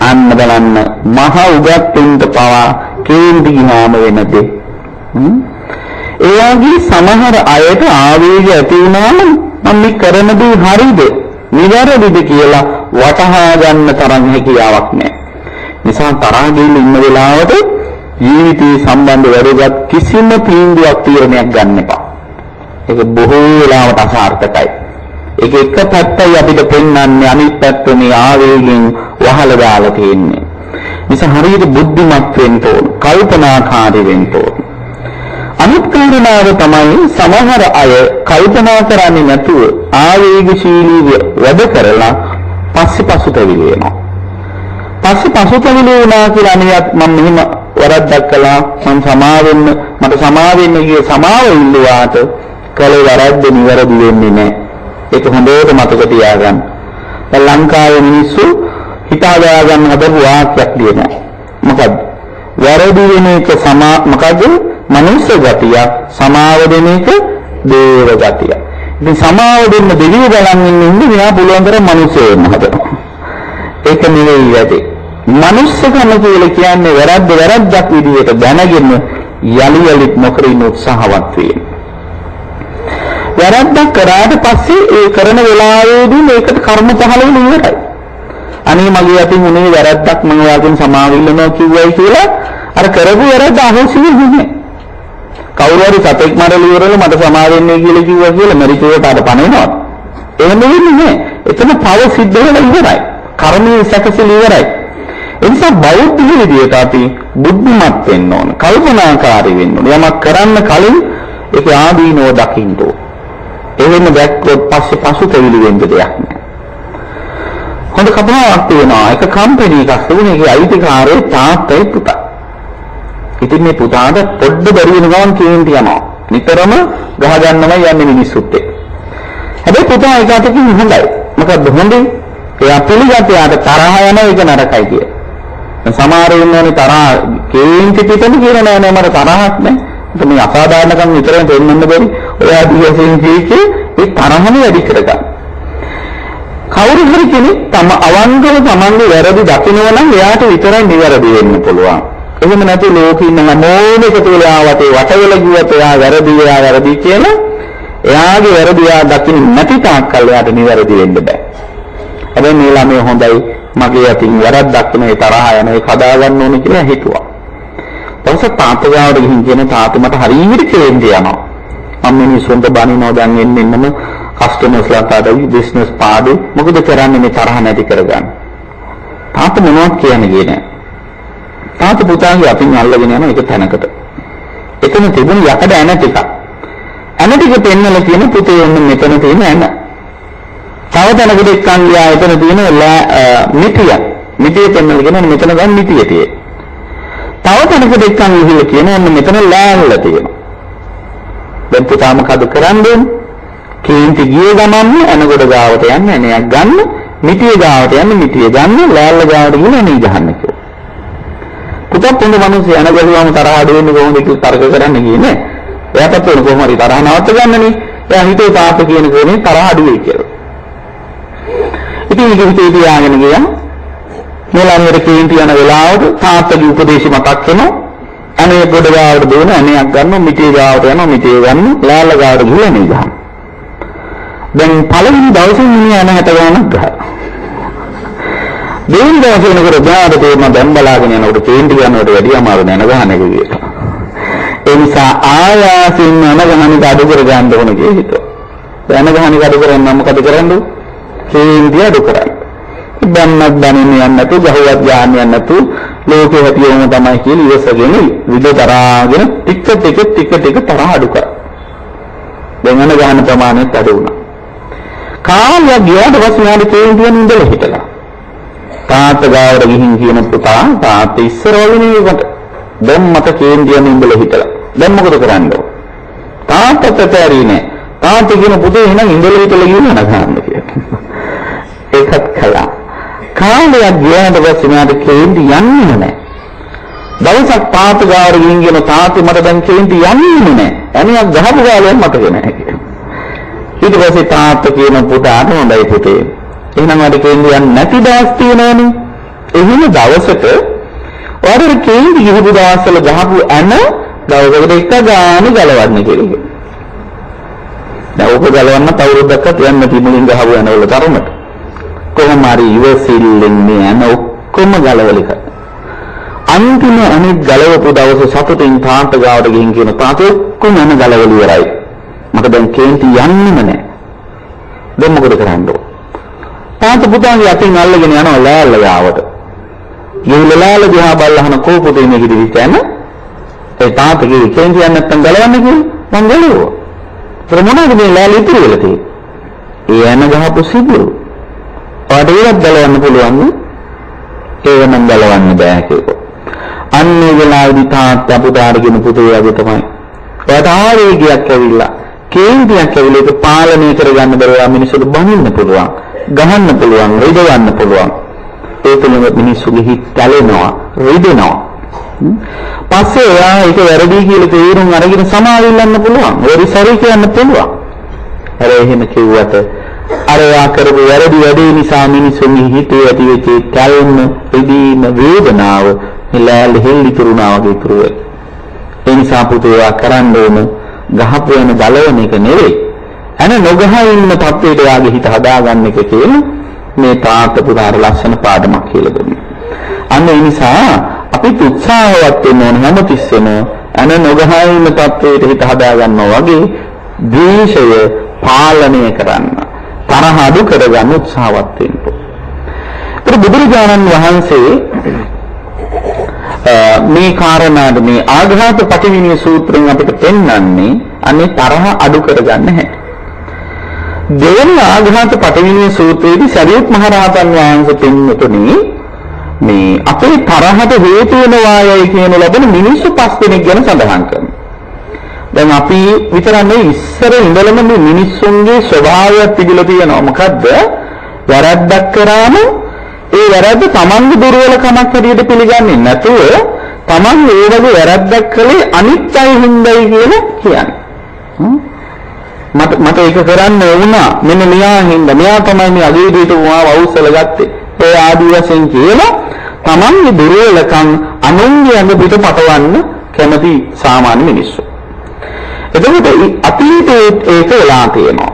අන්න බලන්න මහා උගත්තුන්ට පවා කේන්ති ගිනාම වෙනදී. ඒ වගේ සමහර අයට ආවේගය ඇති වුණාම මම මේ කරන දේ හරිද නිවැරදිද කියලා වටහා ගන්න තරම් හැකියාවක් නැහැ. නිසා තරහා ගිහින් ඉන්න වෙලාවට ජීවිතේ සම්බන්ධ වැඩගත් කිසිම තීන්දුවක් තීරණයක් ගන්න එපා. ඒක බොහෝ වෙලාවට අසාර්ථකයි. ඒක එක පැත්තයි අපිට පෙන්වන්නේ අනිත් පැත්ත මේ ආවේගයෙන් වහලා දාලා තියෙන්නේ. නිසා හරියට බුද්ධිමත් වෙන්න ඕන, කල්පනාකාරී වෙන්න ඕන. අනිත් කාරණාව තමයි සමහර අය කල්පනා කරන්නේ නැතුව ආවේගශීලීව වැඩ කරලා පස්සෙපසුතැවිලි වෙනවා. පස්සෙපසුතැවිලි වුණා කියලා අනියත් මම මෙහෙම වරද්දක් කළා මම මට සමාව වෙන්න කිය සමාව ඉල්ලුවාට කලේ වරද්ද නිවැරදි වෙන්නේ නැහැ. ඒක හොඳට මතක තියාගන්න. දැන් ලංකාවේ මිනිස්සු හිතාගා ගන්න හදපු වාක්‍යයක් දෙනවා. මොකද්ද? වැරදි වෙන එක මොකද්ද? මනුෂ්‍ය ගතිය, සමාව දෙන එක දේව ගතිය. ඉතින් සමාව දෙන්න දෙවියෝ බලන් ඉන්නේ මෙයා පුළුවන් තරම් මනුෂ්‍ය වෙන්න හදනවා. ඒක නෙවෙයි වැඩේ. මනුෂ්‍යකම කියලා කියන්නේ වැරද්දක් විදිහට දැනගෙන යලි නොකර ඉන්න උත්සාහවත් වීම. වැරද්දක් කරාට පස්සේ ඒ කරන වෙලාවේදී මේකට කර්ම පහළ වෙන ඉවරයි. අනේ මගේ අතින් උනේ වැරද්දක් මම ඔයාගෙන් සමාව ඉල්ලනවා කිව්වයි කියලා අර කරපු වැරද්ද අහෝසි වෙන්නේ. කවුරු හරි සතෙක් මරලා ඉවරලා මට සමාව වෙන්නේ කියලා කිව්වා කියලා මරිචුවට අර පණිනවා. එහෙම වෙන්නේ නැහැ. එතන පව සිද්ධ වෙලා ඉවරයි. කර්මයේ සැකසෙල ඉවරයි. ඒ නිසා බෞද්ධ විදියට අපි බුද්ධිමත් වෙන්න ඕන. කල්පනාකාරී වෙන්න ඕන. යමක් කරන්න කලින් ඒක ආදීනව දකින්න ඕන. එහෙම දැක්කොත් පස්සේ පසුතැවිලි වෙන්න දෙයක් නැහැ. හොඳ කතාවක් තියෙනවා. එක කම්පැනි එකක් තිබුණේ ඒකේ අයිතිකාරයේ තාත්තයි පුතා. ඉතින් මේ පුතාට පොඩ්ඩ බැරි වෙන ගමන් කේන්ති යනවා. නිතරම ගහ ගන්නමයි යන්නේ මිනිස්සුත් එක්ක. හැබැයි පුතා ඒකටකින් හොඳයි. මොකද හොඳේ? එයා පිළිගත්තාට තරහ යන එක නරකයි කිය. සමහර වෙනෝනේ තරහ කේන්ති පිටම කියන නෑ මට තරහක් නෑ. මේ අසාධාරණකම් විතරෙන් දෙන්නන්න බැරි. ඔය ආදිවාසීන් ජීවිතේ ඒ තරහම වැඩි කරගන්න. කවුරු හරි කෙනෙක් තම අවංගව තමන්ගේ වැරදි දකිනවා නම් එයාට විතරයි නිවැරදි වෙන්න පුළුවන්. එහෙම නැති ලෝකේ ඉන්න හැමෝම එකතු වෙලා ආවතේ වටවල ගියත් එයා වැරදි කියලා එයාගේ වැරදි එයා දකින්න නැති තාක්කල් එයාට නිවැරදි වෙන්න බෑ. හැබැයි මේ ළමයා හොඳයි මගේ අතින් වැරද්දක් නේ තරහ යන එක හදා ගන්න ඕනේ කියලා හිතුවා. ඊපස්සේ තාත්තගාවට ගිහින් කියන තාත්තා මට හරියට කේන්ති යනවා. මම මිනිස්සුන්ට බනිනවා දැන් එන්නෙන්නම කස්ටමර්ස්ලාට ආදී බිස්නස් පාඩු මොකද කරන්නේ මේ තරහ නැති කරගන්න. තාත්තා මොනවද කියන්නේ කියන්නේ. තාත්තා පුතාගේ අතින් අල්ලගෙන යන එක තැනකට. එතන තිබුණ යකඩ ඇන ටික. ඇන ටික පෙන්නලා කියන පුතේ ඔන්න මෙතන තියෙන ඇන. තව තැනකට එක්කන් ගියා එතන තියෙන මිටිය. මිටිය පෙන්නලා කියන මෙතන ගන්න මිටිය තියෙන්නේ. තව තැනකට එක්කන් ගිහලා කියන ඔන්න මෙතන ලෑල්ල තියෙනවා. දැන් පුතා මොකද කරන්නේ? කේන්ති ගිය ගමන් ඇනගොඩ ගාවට යන්න ඇනයක් ගන්න, මිටිය ගාවට යන්න මිටිය ගන්න, ලෑල්ල ගාවට ගිහලා එනේ ගහන්න කිව්වා. පුතා පොඳ මිනිස්සු ඇනගලුවම තරහ අඩු වෙන්නේ කොහොමද කියලා තර්ක කරන්න ගියේ. එයාට පොණ කොහොම හරි තරහ නවත්ත ගන්නනේ. එයා හිතේ තාත්ත කියන කෙනේ තරහ අඩු වෙයි කියලා. ඉතින් ඒක හිතේ තියාගෙන ගියා. මෙලන්නේට කේන්ති යන වෙලාවට තාත්තගේ උපදේශය මතක් වෙනවා. අනේ ගොඩ ගාවට දුවන අනේක් ගන්නවා මිටිය ගාවට යනවා මිටිය ගන්න ලෑල්ල ගාවට ගිහලා නේ ගහනවා. දැන් පළවෙනි දවසේ මිනිහා යන 60 ගානක් ගහලා. දෙවෙනි දවසේ වෙනකොට ධාත තේරෙන දැන් බලාගෙන යනකොට කේන්ති යනකොට වැඩි අමාරු නෑ නගහන එක විදියට. ඒ නිසා ආයාසින් නගහනික අඩු කර ගන්න ඕන කිය හිතුවා. දැන් නගහනික අඩු කරන්න මොකද කරන්නේ? කේන්ති අඩු කරන්න. බන්නක් බනින්න යන්න නැතු ගහුවක් ගන්න යන්න නැතු ලෝකේ හැටියම තමයි කියලා ඉවසගෙන විද තරහාගෙන ටික තරහ අඩු කරා. දැන් නගහන ප්‍රමාණයත් අඩු වුණා. කාලයක් ගියාට පස්සේ යාට කේන්තියෙන් ඉඳලා හිටලා. තාත්තා ගාවට ගිහින් කියන පුතා තාත්තා ඉස්සර වගේ නෙවෙයි දැන් මට කේන්තියෙන් ඉඳලා හිටලා. දැන් මොකද කරන්නේ? තාත්තට තේරෙන්නේ නැහැ. තාත්තා කියන පුතේ එහෙනම් ඉඳලා හිටලා ගිහින් නගහන්න කියලා. ඒකත් කළා. කාලයක් ගියාට පස්සේ යාට කේන්ති යන්නේ නැහැ. දවසක් තාත්තා ගාවට ගිහින් කියන තාත්තා මට දැන් කේන්ති යන්නේ නැහැ. අනියක් ගහපු ගාලෙන් මතක නැහැ කියලා. ඊට පස්සේ තාත්තා කියන පුතාට හොඳයි පුතේ. එහෙනම් අර කේන්ති යන්නේ නැති දවස් තියෙනවනේ. එහෙම දවසක ඔයාලට කේන්ති ගිහපු දවස්වල ගහපු ඇන දවසකට එක ගාන ගලවන්න කියලා. දැන් ඔක ගලවන්න තවරුද්දක්වත් යන්න තිබුණින් ගහපු ඇනවල තරමට. කොහොම හරි ඉවසිල්ලෙන් මේ ඇන ඔක්කොම ගලවලික. අන්තිම අනිත් ගලවපු දවස සතුටින් තාත්තා ගාවට ගිහින් කියන තාත්තා ඔක්කොම ඇන ගලවලි ඉවරයි. මට දැන් කේන්ති යන්නෙම නැහැ. දැන් මොකද කරන්නේ? තාත්තා පුතාගේ අතින් අල්ලගෙන යනවා ලෑල්ල ගාවට. ගිහිල්ලා ලෑල්ල දිහා බලලා අහන කෝපුතේ මේක දිවිච්ච යන. ඒ තාත්තා කිව්වේ කේන්ති යන්න නැත්තම් ගලවන්න කියලා. මං ගලවුවා. ඒතර මොනවද මේ ලෑල්ල ඉතුරු වෙලා තියෙන්නේ? ඒ යන ගහපු සිදුරු. ඔයාලට ගලවන්න පුළුවන් නේ? ඒක නම් ගලවන්න බෑ කියලා. අන්නේ වෙලාවේදී තාත්තා පුතාට කියන පුතේ වගේ තමයි. ඔයාට ආවේගයක් ඇවිල්ලා කේන්තියක් ඇවිල්ලා ඒක පාලනය කරගන්න බැරුව මිනිස්සුන්ට බනින්න පුළුවන්. ගහන්න පුළුවන්, රිදවන්න පුළුවන්. ඒ තුලින් මිනිස්සුගේ හිත තැලෙනවා, රිදෙනවා. පස්සේ එයා ඒක වැරදි කියලා තේරුම් අරගෙන සමාවෙන්න පුළුවන්. වෙරි සරි කියන්න පුළුවන්. අර එහෙම කිව්වට අර එයා කරපු වැරදි වැඩේ නිසා මිනිස්සුන්ගේ හිතේ ඇතිවෙච්ච තැල්ම, රිදීම, වේදනාව මෙලෑල්ල හෙල්ලිතුරුනා වගේ ඉතුරු වෙයි. ඒ නිසා පුතේ කරන්න ඕන ගහපු වෙන ගලවන එක නෙවෙයි. අන නොගහ ඉන්න තත්ත්වයට යාගේ හිත හදාගන්න එක කියලා මේ තාත්තා පුතාට ලස්සන පාඩමක් කියලා දුන්නා. අන්න ඒ නිසා අපි උත්සාහවත් වෙන්න ඕන හැමතිස්සෙම අන නොගහ ඉන්න තත්ත්වයට හිත හදාගන්නවා වගේ ද්වේෂය පාලනය කරන්න, තරහ අඩු කරගන්න උත්සාහවත් වෙන්න. ඒක බුදුරජාණන් වහන්සේ මේ කාරණාද මේ ආඝාත පටිවිණ්‍ය සූත්‍රයෙන් අපිට පෙන්වන්නේ අනේ තරහ අඩු කරගන්න හැටි. දෙවන ආඝාත පටිවිණ්‍ය සූත්‍රයේදී සරියුත් මහ රහතන් වහන්සේ පෙන්වතුනේ මේ අපේ තරහට හේතු වෙනවායයි කියන ලබන මිනිස්සු 5 දෙනෙක් ගැන සඳහන් කරනවා. දැන් අපි විතරක් නෙවෙයි ඉස්සර ඉඳලම මේ මිනිස්සුන්ගේ ස්වභාවයක් තිබිලා තියෙනවා. මොකද්ද? වැරද්දක් කරාම ඒ වැරද්ද තමන්ගේ දුර්වලකමක් හැටියට පිළිගන්නේ නැතුව තමන් ඒ වගේ වැරද්දක් කළේ අනිත් අය හින්දායි කියලා කියන්නේ. මට ඒක කරන්න වුණා. මෙන්න මෙයා හින්දා. මෙයා තමයි මේ අගීදීට මාව අවුස්සල ගත්තේ. ඒ ආදී වශයෙන් කියලා තමන්ගේ දුර්වලකම් අනුන්ගේ අඟ පිට පටවන්න කැමති සාමාන්‍ය මිනිස්සු. එතකොට අතීතයේ ඒක වෙලා තියෙනවා.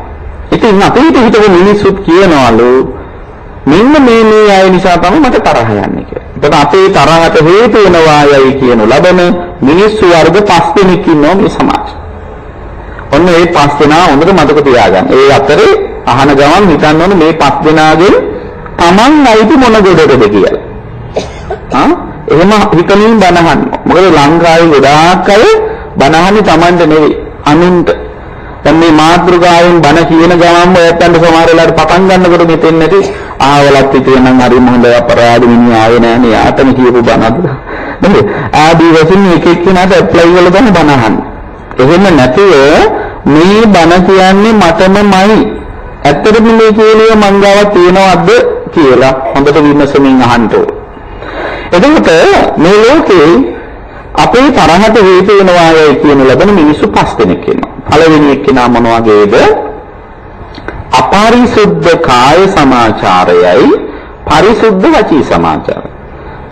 ඉතින් අතීතයේ හිටපු මිනිස්සුත් කියනවලු මෙන්න මේ අය නිසා තමයි මට තරහ යන්නේ කියලා. එතකොට අපේ තරහට හේතු වෙනවායයි කියන ලබන මිනිස්සු වර්ග 5 දෙනෙක් ඉන්නවා මේ සමාජයේ. ඔන්න මේ 5 දෙනා හොඳට මතක තියාගන්න. ඒ අතරේ අහන ගමන් හිතන්න ඕනේ මේ 5 දෙනාගෙන් Taman අයිති මොන ගොඩකද කියලා. එහෙම හිතමින් බනහන්න. මොකද ලංකාවේ ගොඩාක් අය බනහන්නේ Tamanට නෙවෙයි අනුන්ට. දැන් මේ මාතෘකාවෙන් බන කියන ගමන්ම ඔයයන්ට සමහර වෙලාවට පටන් ගන්නකොට මෙතෙන් නැති ආවලත් හිතේනම් හරි මොහොඳ අපරාධ මිනිහ ආවේ නැහැ නේ ආතම කියපු බනක්. නේද? ආදී වශයෙන් එක එක්කෙනාට ඇප්ලයි කරලා ගන්න බනහන්න. එහෙම නැතිව මේ බන කියන්නේ මටමයි. ඇත්තටම මේ කේලිය මංගාව තියනවද කියලා හොඳට විමසමින් අහන්න ඕන. එතකොට මේ ලෝකේ අපේ තරහට හේතු වෙනවායි කියන ලබන මිනිස්සු 5 දෙනෙක් ඉන්නවා. පළවෙනි එක්කෙනා මොන වගේද? අපරිසුද්ධ කාය සමාචාරයයි පරිසුද්ධ වචී සමාචාරය.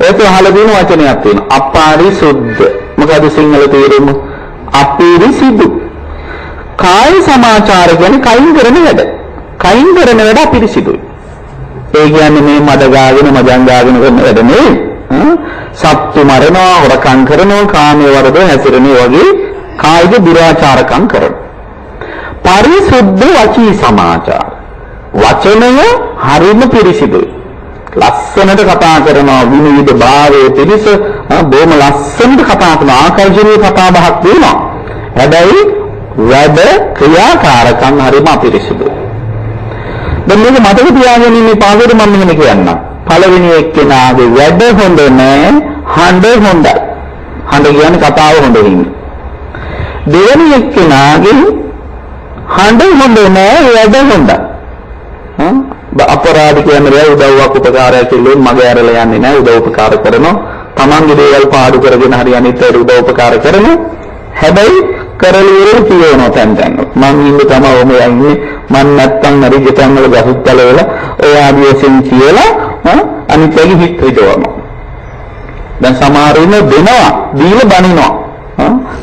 ඒක අහලා තියෙන වචනයක් තියෙනවා. අපරිසුද්ධ. මොකද සිංහල තේරුම? අපිරිසිදු. කාය සමාචාර කියන්නේ කයින් කරන වැඩ. කයින් කරන වැඩ අපිරිසිදුයි. ඒ කියන්නේ මේ මඩ ගාගෙන මජන් ගාගෙන කරන වැඩ නෙවෙයි. සත්තු මරනවා, හොරකම් කරනවා, කාමයේ වරද හැසිරෙනවා වගේ කායික දුරාචාරකම් කරනවා. පරිසුද්ධ වචී සමාචාර. වචනය හරිම පිරිසිදුයි. ලස්සනට කතා කරනවා, විනීත භාවයේ පිරිස බොහොම ලස්සනට කතා කරන ආකර්ෂණීය කතා බහක් වෙනවා. හැබැයි වැඩ ක්‍රියාකාරකම් හරිම අපිරිසිදුයි. දැන් මේක මතක තියාගෙන ඉන්නේ පාඩුවේ මම මෙහෙම කියන්නම්. පළවෙනි එක්කෙනාගේ වැඩ හොඳ නෑ, හඬ හොඳයි. හඬ කියන්නේ කතාව හොඳ වෙන්නේ. දෙවෙනි එක්කෙනාගේ හඬ හොඳ නෑ, වැඩ හොඳයි. අපරාධ කියන්නේ උදව්වක් උපකාරයක් කියලා මගේ ඇරලා යන්නේ නෑ, උදව් උපකාර කරනවා. Tamange දේවල් පාඩු කරගෙන හරි අනිත් අයට උදව් උපකාර කරනවා. හැබැයි කරලියරේ කියනවා තැන් තැන්. මං ඉන්නේ තමයි ඔම යන්නේ. මං නැත්තම් හරි ගෙතන් වල ගහුත්තල වල ඔය ආදිවාසීන් කියලා අනිත් අයගේ හිත හිතවනවා. දැන් සමහර ඉන්න දෙනවා, දීලා බනිනවා.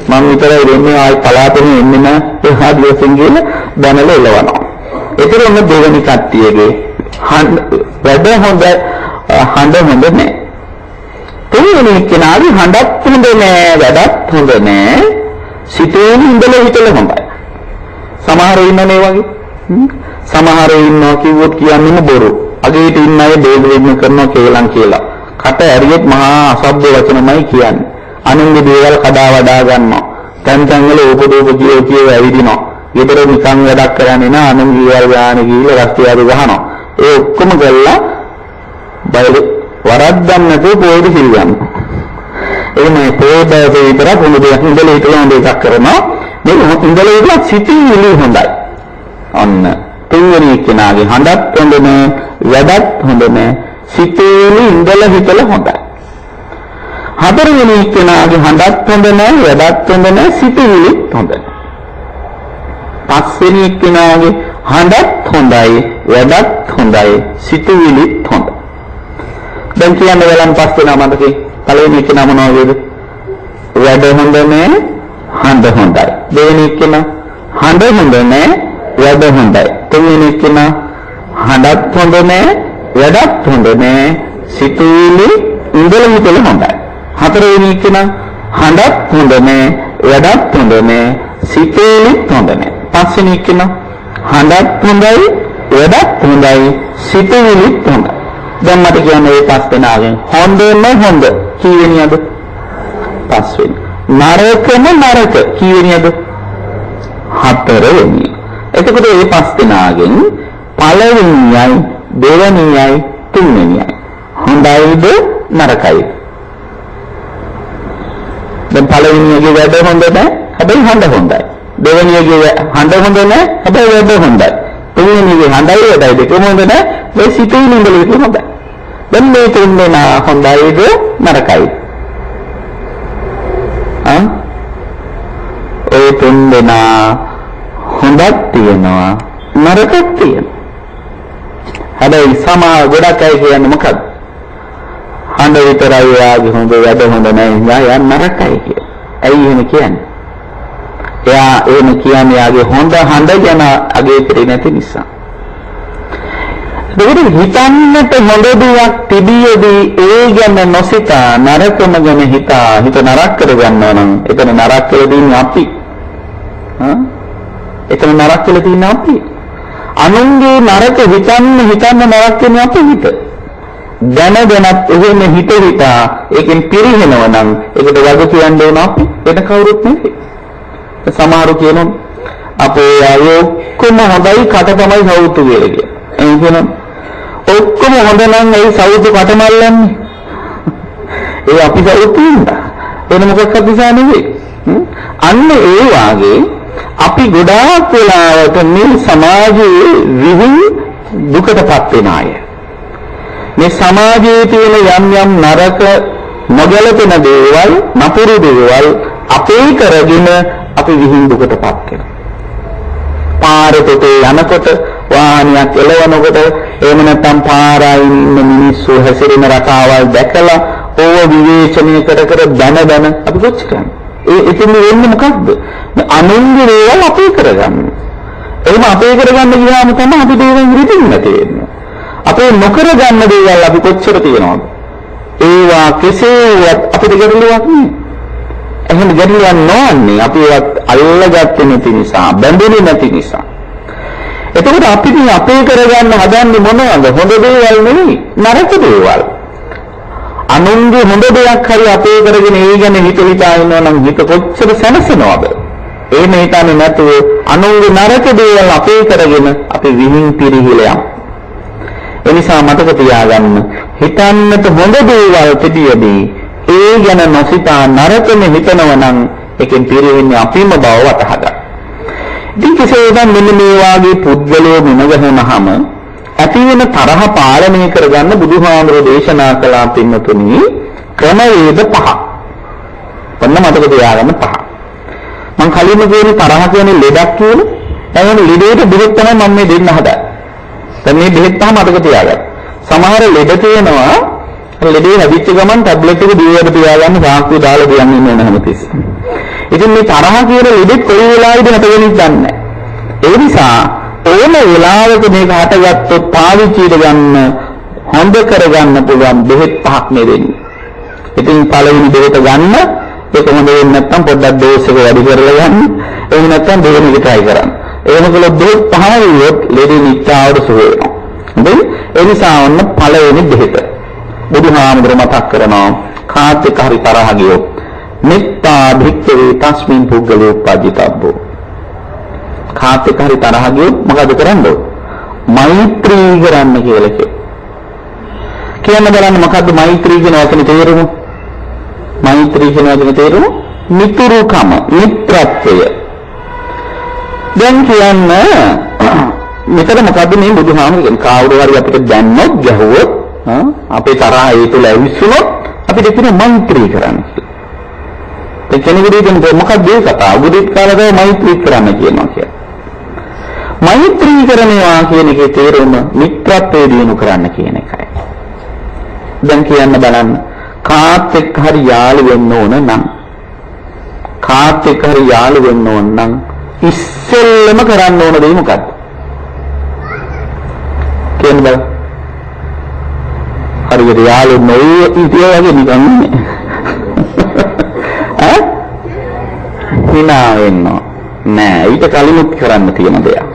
මං විතරයි දෙන්නේ ආයි පලාතෙන් එන්නේ නෑ. ඒ ආදිවාසීන් කියලා බනල එලවනවා. ඒතර ඔන්න දෙවෙනි කට්ටියගේ වැඩ හොඳ, හඬ හොඳ නෑ. තුන්වෙනි කෙනාගේ හඬත් හොඳ නෑ, වැඩත් හොඳ නෑ. සිතේ ඉඳලා හිතලා හොඳයි. සමහර ඉන්නනේ වගේ. සමහර ඉන්නවා කිව්වොත් කියන්නේ බොරු. අගේට ඉන්න අය දෙවියන් කරනවා කියලා. කට ඇරියෙත් මහා අසභ්‍ය වචනමයි කියන්නේ. අනුන්ගේ දේවල් කඩා වඩා ගන්නවා. තැන් තැන් වල උපදෝප කියෝ ඇවිදිනවා. ඊතර නිකන් වැඩක් කරන්නේ නෑ, අනුන්ගේ දේවල් ගාන ගිහිල්ලා රස්තියාදු ගහනවා. ඒ ඔක්කොම කළා බයද වරද්දන්න නැතුව පොඩි සිල්ගන්න. එහෙමයි පොඩ්ඩක් විතර පොඩි දෙයක් ඉඳලා හිටලා හොඳ එකක් කරනවා. මේක ඉඳලා ඉඳලා සිතිවිලි හොඳයි. අන්න තුන්වෙනි කෙනාගේ හඬත් හොඳ නෑ, වැඩත් හොඳ නෑ, සිතිවිලි ඉඳලා හිටලා හොඳයි. හතරවෙනි කෙනාගේ හඬත් හොඳ නෑ, වැඩත් හොඳ නෑ, සිතිවිලිත් හොඳ නෑ. පස්වෙනි කෙනාගේ හඬත් හොඳයි, වැඩත් හොඳයි, සිතිවිලිත් හොඳයි. දැන් කියන්න වෙලන් පස් වෙනා මතකේ පළවෙනි කෙනා මොනවද? වැඩ හොඳ නෑ, හඬ හොඳයි. දෙවෙනි කෙනා හඬ හොඳ නෑ, වැඩ හොඳයි. තුන්වෙනි කෙනා හඬත් හොඳ නෑ, වැඩත් හොඳ නෑ, සිතුවිලි ඉඳලා හිටලා හොඳයි. හතරවෙනි කෙනා හඬත් හොඳ නෑ, වැඩත් හොඳ නෑ, සිතුවිලිත් හොඳ නෑ. පස්වෙනි කෙනා හඬත් හොඳයි, වැඩත් හොඳයි, සිතුවිලිත් හොඳයි. දැන් මට කියන්නේ මේ පස් දෙනාගෙන් හොඳම හොඳ කීවෙනියද? පස්වෙනි. නරකම නරක කීවෙනියද? හතරවෙනි. එතකොට මේ පස් දෙනාගෙන් පළවෙනියයි, දෙවෙනියයි, තුන්වෙනියයි හොඳයිද නරකයිද? දැන් පළවෙනියගේ වැඩ හොඳ නැහැ, හැබැයි හඬ හොඳයි. දෙවෙනියගේ හඬ හොඳ නැහැ, හැබැයි වැඩ හොඳයි. තුන්වෙනියගේ හඬයි වැඩයි දෙකම හොඳ නැහැ, ඒ සිතුවිලි ඉඳලා ඒක හොඳයි. දැන් මේ තුන් දෙනා හොඳයිද නරකයිද? ඒ තුන් දෙනා හොඳක් තියෙනවා, නරකක් තියෙනවා. හැබැයි සමා ගොඩක් අය කියන්නේ මොකද්ද? හඬ විතරයි යාගේ හොඳ, වැඩ හොඳ නැහැ, යා නරකයි කිය. ඇයි එහෙම කියන්නේ? එයා එහෙම කියන්නේ යාගේ හොඳ හඬ ගැන අගේ පිරි නැති නිසා. දෙවිද හිතන්නට හොඳ දෙයක් තිබියදී ඒ ගැන නොසිතා නරකම ගැන හිත නරක කරගන්නවා නම් එතන නරක කියලා දෙන්නේ අපි. එතන නරක කියලා තියෙන්නේ අපි. අනුන්ගේ නරක හිතන්න නරක කියන්නේ අපි හිත. දැනගෙනත් එහෙම හිතා ඒකෙන් පිරිහෙනවා නම් ඒකට වග කියන්න ඕන අපි. වෙන කවුරුත් නෙවෙයි. සමහරු කියනවා අපේ අයෝ කොහොම හොඳයි කට තමයි සවුතු කියලා කියන. ඒ කියනවා ඔක්කොම හොඳ නම් ඒ සවුතු කටමල්ලන්නේ. ඒ අපි සවුතු ඉන්නවා. වෙන මොකක්ද නිසා නෙවෙයි. අන්න ඒ වාගේ අපි ගොඩාක් වෙලාවට මේ සමාජයේ විහිං දුකටපත් වෙන අය. මේ සමාජයේ තියෙන යම් නරක නොගැලපෙන දේවල්, නපුරු දේවල් අපේ කරගෙන අපි විහිං දුකටපත් වෙනවා. පාරකට යනකොට වාහනයක් එලවනකොට එහෙම නැත්නම් පාරායින් ඉන්න මිනිස්සු හැසිරෙන රටාවල් දැකලා ඕව විවේචනය කර දැන අපි කොච්චර කරන්නේ. ඉතින් වෙන්නේ මොකක්ද? අනුන්ගේ දේවල් අපේ කරගන්න. එහෙම අපේ කරගන්න ගියාම තමයි අපි දේවල් රිදින්න තියෙන්නේ. අපේ නොකර ගන්න දේවල් අපි කොච්චර තියනවද? ඒවා කෙසේවත් අපිට ගැටලුවක් නෑ. එහෙනම් ගැටලුවක් නොවන්නේ අපි ඒවත් අල්ලගත්තේ නැති නිසා, බැඳෙන්නේ නැති නිසා. එතකොට අපි මේ අපේ කරගන්න හදන්නේ මොනවද? හොඳ දේවල් නෙවෙයි, නරක දේවල්. අනුන්ගේ හොඳ දෙයක් හරි අපේ කරගෙන ඒ ගැන හිතා ඉන්නවා නම් හිත කොච්චර සැනසෙනවද? ඒ මේතන්නේ නැතුව අනුන්ගේ නරක දේවල් අපේ කරගෙන අපි විහිං පිරිහිලයක්. ඒ නිසා මතක තියාගන්න, හිතන්නට හොඳ දේවල් තිබියදී ඒ ගැන නොසිතා නරකම හිතනවා නම් ඒකෙන් පිරිහෙන්නේ අපිම බව වටහා ගන්න. ඉතින් කෙසේද මෙන්න මේ වාගේ පුද්ගලයෝ මුණගහනහම ඇති වෙන තරහ පාලනය කරගන්න බුදුහාමුදුරෝ දේශනා කළා පින්නතුනි ක්‍රමවේද පහ. ඔන්න මතක තියාගන්න පහ. මම කලින්ම කියන්නේ තරහ කියන්නේ ලෙඩක් කියන. එතන ලෙඩේට බෙහෙත් තමයි මම මේ දෙන්න හදන්නේ. දැන් මේ බෙහෙත් පහ මතක තියාගන්න. සමහර ලෙඩ තියෙනවා ලෙඩේ හැදිච්ච ගමන් ටැබ්ලට් එක දිවට තියාගන්න සාක්කුව දාලා තියන්න ඕන හැමතිස්සෙම. ඉතින් මේ තරහ කියන ලෙඩෙත් කොයි වෙලාවෙද හටගන්නේ දන්නේ නැහැ. ඒ නිසා ඕන වෙලාවක මේක හටගත්තොත් පාවිච්චියට ගන්න හොඳ කරගන්න පුළුවන් බෙහෙත් පහක් මේ දෙන්නේ. ඉතින් පළවෙනි බෙහෙත ගන්න ඒක හොඳ වෙන්නේ නැත්නම් පොඩ්ඩක් ඩෝස් එක වැඩි කරලා ගන්න. එහෙම නැත්නම් දෙවෙනි එක try කරන්න. එහෙම කළොත් බෙහෙත් පහ වියොත් ලෙඩේ නිත්‍යාවට සුව වෙනවා. හොඳයි. ඒ නිසා ඔන්න පළවෙනි බෙහෙත. බුදුහාමුදුරුවෝ මතක් කරනවා කාත් එක්ක හරි තරහ ගියොත් මෙත්තා භික්ඛවේ තස්මින් පුද්ගලෝ උපජ්ජිතබ්බෝ. කාත් එක්ක හරි තරහ ගියොත් මොකද කරන්න ඕන? මෛත්‍රී කරන්න කියලා කියන්න බලන්න මොකද්ද මෛත්‍රී කියන වචනේ තේරුම? මෛත්‍රී කියන වචනේ තේරුම මිතුරුකම, මිත්‍රත්වය. දැන් කියන්න මෙතන මොකද්ද මේ බුදුහාමුදුරුවෝ කියන්නේ කාවුරු හරි අපිට දැන්නොත් ගැහුවොත් අපේ තරහ ඒ තුල ඇවිස්සුනොත් අපිට කියන මෛත්‍රී කරන්න කියලා. ඒ කෙනෙකුට කියන්නේ මොකක්ද ඒ කතාව? බුද්ධිත් කාලේ මෛත්‍රී කරන්න කියනවා කියන්නේ. මෛත්‍රී කරනවා කියන එකේ තේරුම මිත්‍රත්වය දිනු කරන්න කියන එකයි. දැන් කියන්න බලන්න කාත් එක්ක හරි යාළු වෙන්න ඕන නම් කාත් එක්ක හරි යාළු වෙන්න ඕන නම් ඉස්සෙල්ලම කරන්න ඕන දේ මොකක්ද? කියන්න බලන්න. හරියට යාළු නොවේ ඉතියා වගේ නිකන් ඈ hina වෙන්න නෑ ඊට කලිනුත් කරන්න තියෙන දෙයක්.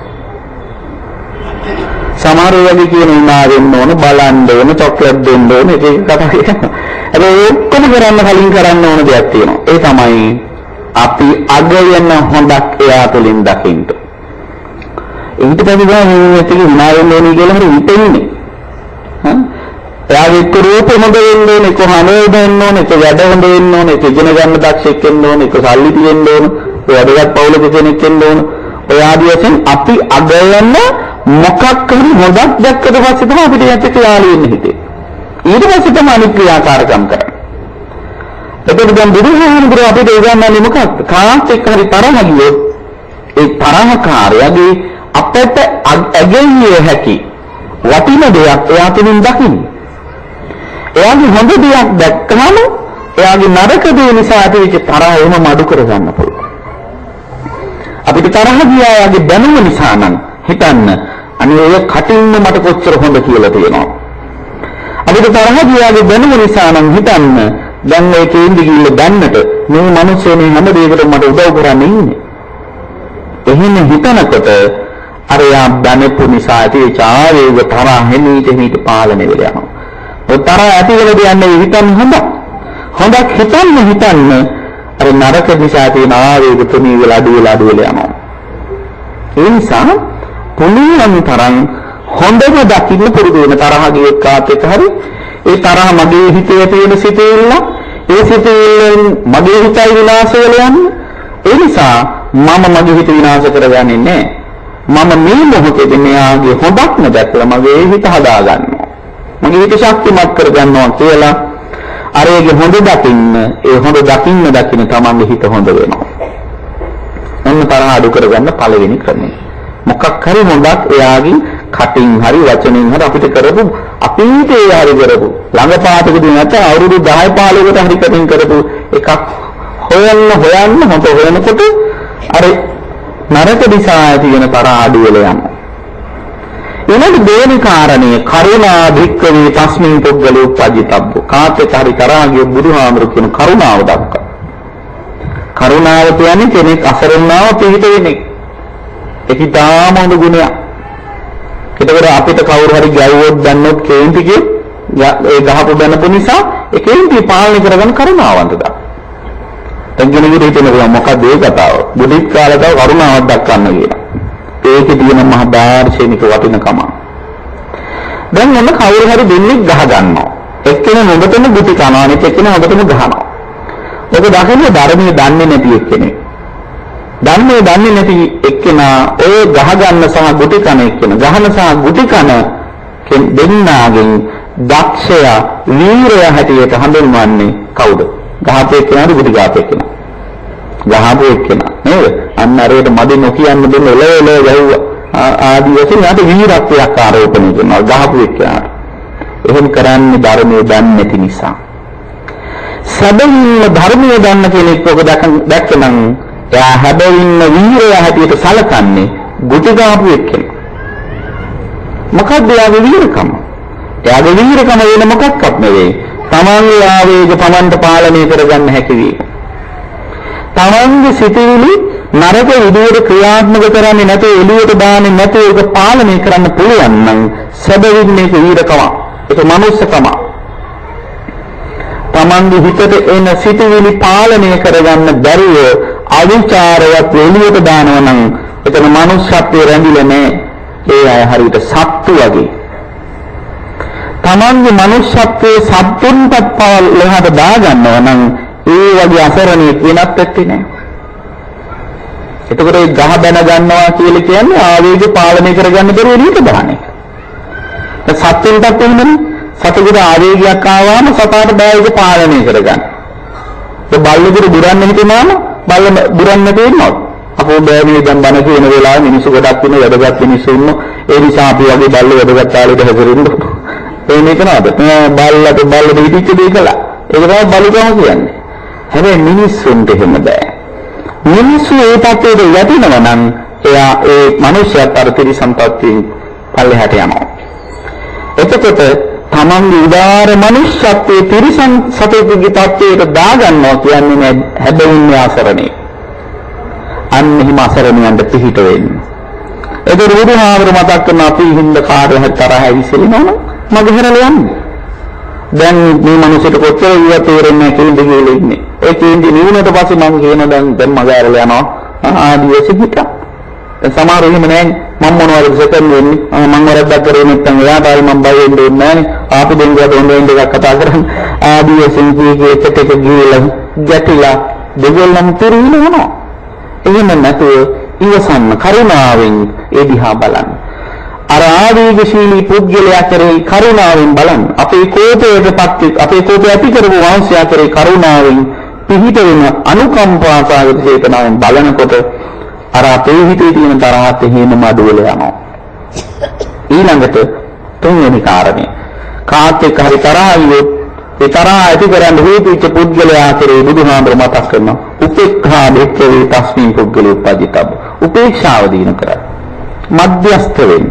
සමහර වෙලාවෙ කියන hina වෙන්න ඕන බලන්න ඕන චොක්ලට් දෙන්න ඕන ඒක කතා කරනවා. හැබැයි ඔක්කොම කරන්න කලින් කරන්න ඕන දෙයක් තියෙනවා. ඒ තමයි අපි අගයන හොඳක් එයා තුළින් දකින්න. ඊට පස්සේ ගාන මේක hina වෙන්න ඕනේ කියලා හරි හිතෙන්නේ. එයාගේ එක්ක රූපෙ හොඳ වෙන්න ඕනේ, එක්ක හනේ දෙන්න ඕනේ, එක්ක වැඩ හොඳ වෙන්න ඕනේ, එක්ක ඉගෙන ගන්න දක්ෂෙක් වෙන්න ඕනේ, එක්ක සල්ලි තියෙන්න ඕනේ, වැඩගත් පවුලක කෙනෙක් වෙන්න ඕනේ. ඔය ආදී වශයෙන් අපි අගයන මොකක් හරි හොඳක් දැක්කට පස්සේ තමයි අපිට යත් යාළු වෙන්න හිතේ. ඊට පස්සේ තමයි අනිත් ක්‍රියාකාරකම් කරන්නේ. එතකොට දැන් බුදුහාමුදුරුවෝ අපිට උගන්වන්නේ මොකක්ද? කාත් එක්ක හරි තරහ ගියොත් ඒ තරහකාරයාගේ අපට අගයන්නේ හැකි වටින දෙයක් එයා තුලින් දකින්න. එයාගේ හොඳ දෙයක් දැක්කම එයාගේ නරක දේ නිසා ඇතිවෙච්ච තරහ එම මඩු කරගන්න පුළුවන්. අපිට තරහ ගියා එයාගේ දැනුම නිසා නම් හිතන්න අනේ ඔය කටින්ම මට කොච්චර හොඳ කියලා තියෙනවා. අපිට තරහ ගියාගේ දැනුම නිසා නම් හිතන්න දැන් ඔය කේන්දි කිල්ල දැන්නට මේ මිනිස්සුනේ හැම දෙයකටම මට උදව් කරන්නේ ඉන්නේ. එහෙම හිතනකොට අර යා දැනපු නිසා ඇතිවෙච්ච ආවේග තරහ හිමීට පාලනය වෙලා යනවා. තරහ ඇති වෙලා දෙන්නේ හිතන්නේ හොඳක් හිතන්න අර නරක නිසා තියෙන ආවේග තුනී වෙලා අඩු වෙලා යනවා. ඒ නිසා පුළුවන් තරම් හොඳම දකින්න පුරුදු වෙන තරහ ගියේ කාත් එක හරි ඒ තරහ මගේ හිතේ තියෙන සිතේilla ඒ සිතේල්ලෙන් මගේ හිතයි විනාශ වෙලා යන්නේ. ඒ නිසා මම මගේ හිත විනාශ කරගන්නේ නැහැ. මම මේ මොහොතේදී මෙයාගේ හොඳක් නැදැක්කලා මගේ හිත හදා ගන්නවා. මගේ හිත ශක්තිමත් කරගන්නවා කියලා අරේගේ හොඳ දකින්න ඒ හොඳ දකින්න තමන්ගේ හිත හොඳ වෙනවා. ඔන්න තරහ අඩු කරගන්න පළවෙනි ක්‍රමය. මොකක් හරි හොඳක් එයාගේ කටින් හරි වචනෙන් හරි අපිට කරපු අපිට ඒ හරි කරපු ළඟපාතකදී නැත්නම් අවුරුදු 10 15කට හරි කටින් කරපු එකක් හොයන්න හොඳ හොයනකොට අර නරක දිසා ඇති වෙන තරහ අඩු වෙලා යනවා. ඊළඟ දෙවෙනි කාරණේ කරුණා භික්ඛවේ තස්මින් පුද්ගලෝ උපජ්ජිතබ්බ. කාටට හරි තරහාගේ බුදුහාමුදුරු කියන කරුණාව දක්වා. කරුණාව කියන්නේ කෙනෙක් අසරණව පිළිහිට වෙන්නේ. ඒක ඊටාම හොඳ ගුණයක්. ඒකවල අපිට කවුරු හරි ගැව්වොත් දැන්නොත් කේන්ති කිය ඒ ගහපු දැනපු නිසා ඒ කේන්ති පාලනය කරගන්න කරුණාවන්ත දා. එංගිනෙකට හිතෙනවා මොකක්ද ඒ කතාව? බුද්ධිත් කාලේක කරුණාවක් දක්වන්න කියලා. ඒකේ තියෙන මහ දාර්ශනික වටිනකම. දැන් මොන කවුරු හරි දෙන්නේ ගහ ගන්නවා. එක්කෙනා නොබතම ගුටි කනවා අනිත් එක්කෙනා නොබතම ගහනවා. ඔබ දකින්නේ ධර්මයේ දන්නේ නැති එක්කෙනෙක්. දන්නේ නැති එක්කෙනා ඔය ගහ ගන්න සහ ගුටි කන එක්කෙනා ගහන සහ ගුටි කන දෙන්නාගෙන් දක්ෂයා වීරයා හැටියට හඳුන්වන්නේ කවුද? ගහපු එක්කෙනාද ගුටි ගහපු එක්කෙනා? ගහපු එක්කෙනා නේද? අන්න අරේට මදි නොකියන්න දෙන්න එළ ගැව්වා ආදී වශයෙන් යාට වීරත්වයක් ආරෝපණය කරනවා ගහපු එක්කෙනාට. එහෙම කරන්නේ ධර්මයේ දන්නේ නැති නිසා. සැබවින්ම ධර්මයේ දන්න කෙනෙක් ඔබ දැක්කනම් එයා හැබැවින්ම වීරයා හැටියට සැලකන්නේ ගුටි ගහපු එක්කෙනා. මොකක්ද එයාගේ වීරකම? එයාගේ වීරකම වෙන මොකක්වත් නෙවෙයි. තමන්ගේ ආවේග තමන්ට පාලනය කරගන්න හැකි වීම. තමන්ගේ සිතුවිලි නරක විදිහට ක්‍රියාත්මක කරන්නේ නැතුව එළියට දාන්නේ නැතුව ඒක පාලනය කරන්න පුළුවන් නම් සැබවින් මේක වීරකම. ඒක මනුස්සකම. තමන්ගේ හිතට එන සිතුවිලි පාලනය කරගන්න බැරිව අවිචාරවත් එළියට දානවා නම් එතන මනුස්සත්වයේ රැඳිලා නැහැ. ඒ අය හරියට සත්තු වගේ. තමන්ගේ මනුෂ්‍යත්වයේ සත්තුන්පත් පවලහට දාගන්නවා නම් ඒ වගේ අසරණෙක් වෙනත් ඇත්තේ නැහැ. එතකොට ඒ ගහ බැන ගන්නවා කියලා කියන්නේ ආවේග පාලනය කරගන්න බැරුව එළියට දාන එක. ඒ සත්තුන්ටත් එහෙමනේ. සතුට ආවේගයක් ආවම සතාට බෑ ඒක පාලනය කරගන්න. ඒ බල්ලෙකුට බුරන්න හිතනවාම බල්ල බුරන්න තියෙනවා. අපෝ බෑනේ දැන් බන කියන වෙලාවේ මිනිස්සු ගොඩක් ඉන්න වැඩගත් මිනිස්සු ඉන්න. ඒ නිසා අපි වගේ බල්ල වැඩගත් කාලෙට හැදෙන්න ඒ මේක නේද? බල්ලට හිටිච්ච දේ කළා. ඒක තමයි බලුකම කියන්නේ. හැබැයි මිනිස්සුන්ට එහෙම බෑ. මිනිස්සු ඒ පැත්තට යටිනවා නම් එයා ඒ මිනිස්යාට අර තිරිසන්පත්යෙන් පල්ලෙහාට යනවා. එතකොට තමන්ගේ උදාර මනුෂ්‍යත්වයේ තිරිසන් සතෙකුගේ තත්ත්වයට දාගන්නවා කියන්නේ හැබැයිම ආසරණේ. අන්න එහෙම අසරණයන්ට පිහිට වෙන්නේ. ඒක බුදුහාමර මතක් කරන අපි හිඳ කාර්ය තරහ විසිරෙනවනම් මගේ හැරලා යන්නේ. දැන් මේ මිනිස්සුන්ට කොච්චර ඉව තේරෙන්නේ කියලා දෙවියෝ ඉන්නේ. ඒ කියන්නේ නිවුනට පස්සේ මම කියන දැන් මගේ හැරලා යනවා. ආදී වෙසිට. සමහර එහෙම නැහැ. මම මොනවද සෙකන් වෙන්නේ? මම වරද්දක් කරේ නැත්නම් එයාටයි මම බය වෙන්නේ නැහැ. ආපු දෙන්නුවට හොඳින් දෙකක් කතා කරන්නේ. ආදී වෙසින් කීකේ එක ගිහලා ගැටිලා දෙගොල්ලන් තිරිනවනවා. එහෙම නැතුව ඉවසන්න කරුණාවෙන් ඒ දිහා බලන්න. අර ආවේගශීලී පුද්ගලයා කරේ කරුණාවෙන් බලන්න. අපේ කෝපයටපත් අපේ කෝපය ඇති කරපු වංශය කරේ කරුණාවෙන් පිහිට වෙන අනුකම්පා සාගත චේතනාවෙන් බලනකොට අර අපේ හිතේ තියෙන තරහත් එහෙමම අඩුවල යනවා. ඊළඟට තුන්වෙනි කාරණේ කාත් එක්ක හරි තරහියොත් ඒ තරහ ඇති කරන්න හේතු වෙච්ච පුද්ගලයා කරේ බුදුහාමර මතක් කරනවා. උපේක්ඛා දෙක්කේ තස්මින් පුද්ගලෝ උපජිතබ්බ. උපේක්ෂාව දින කරා. මධ්‍යස්ථ වෙන්න.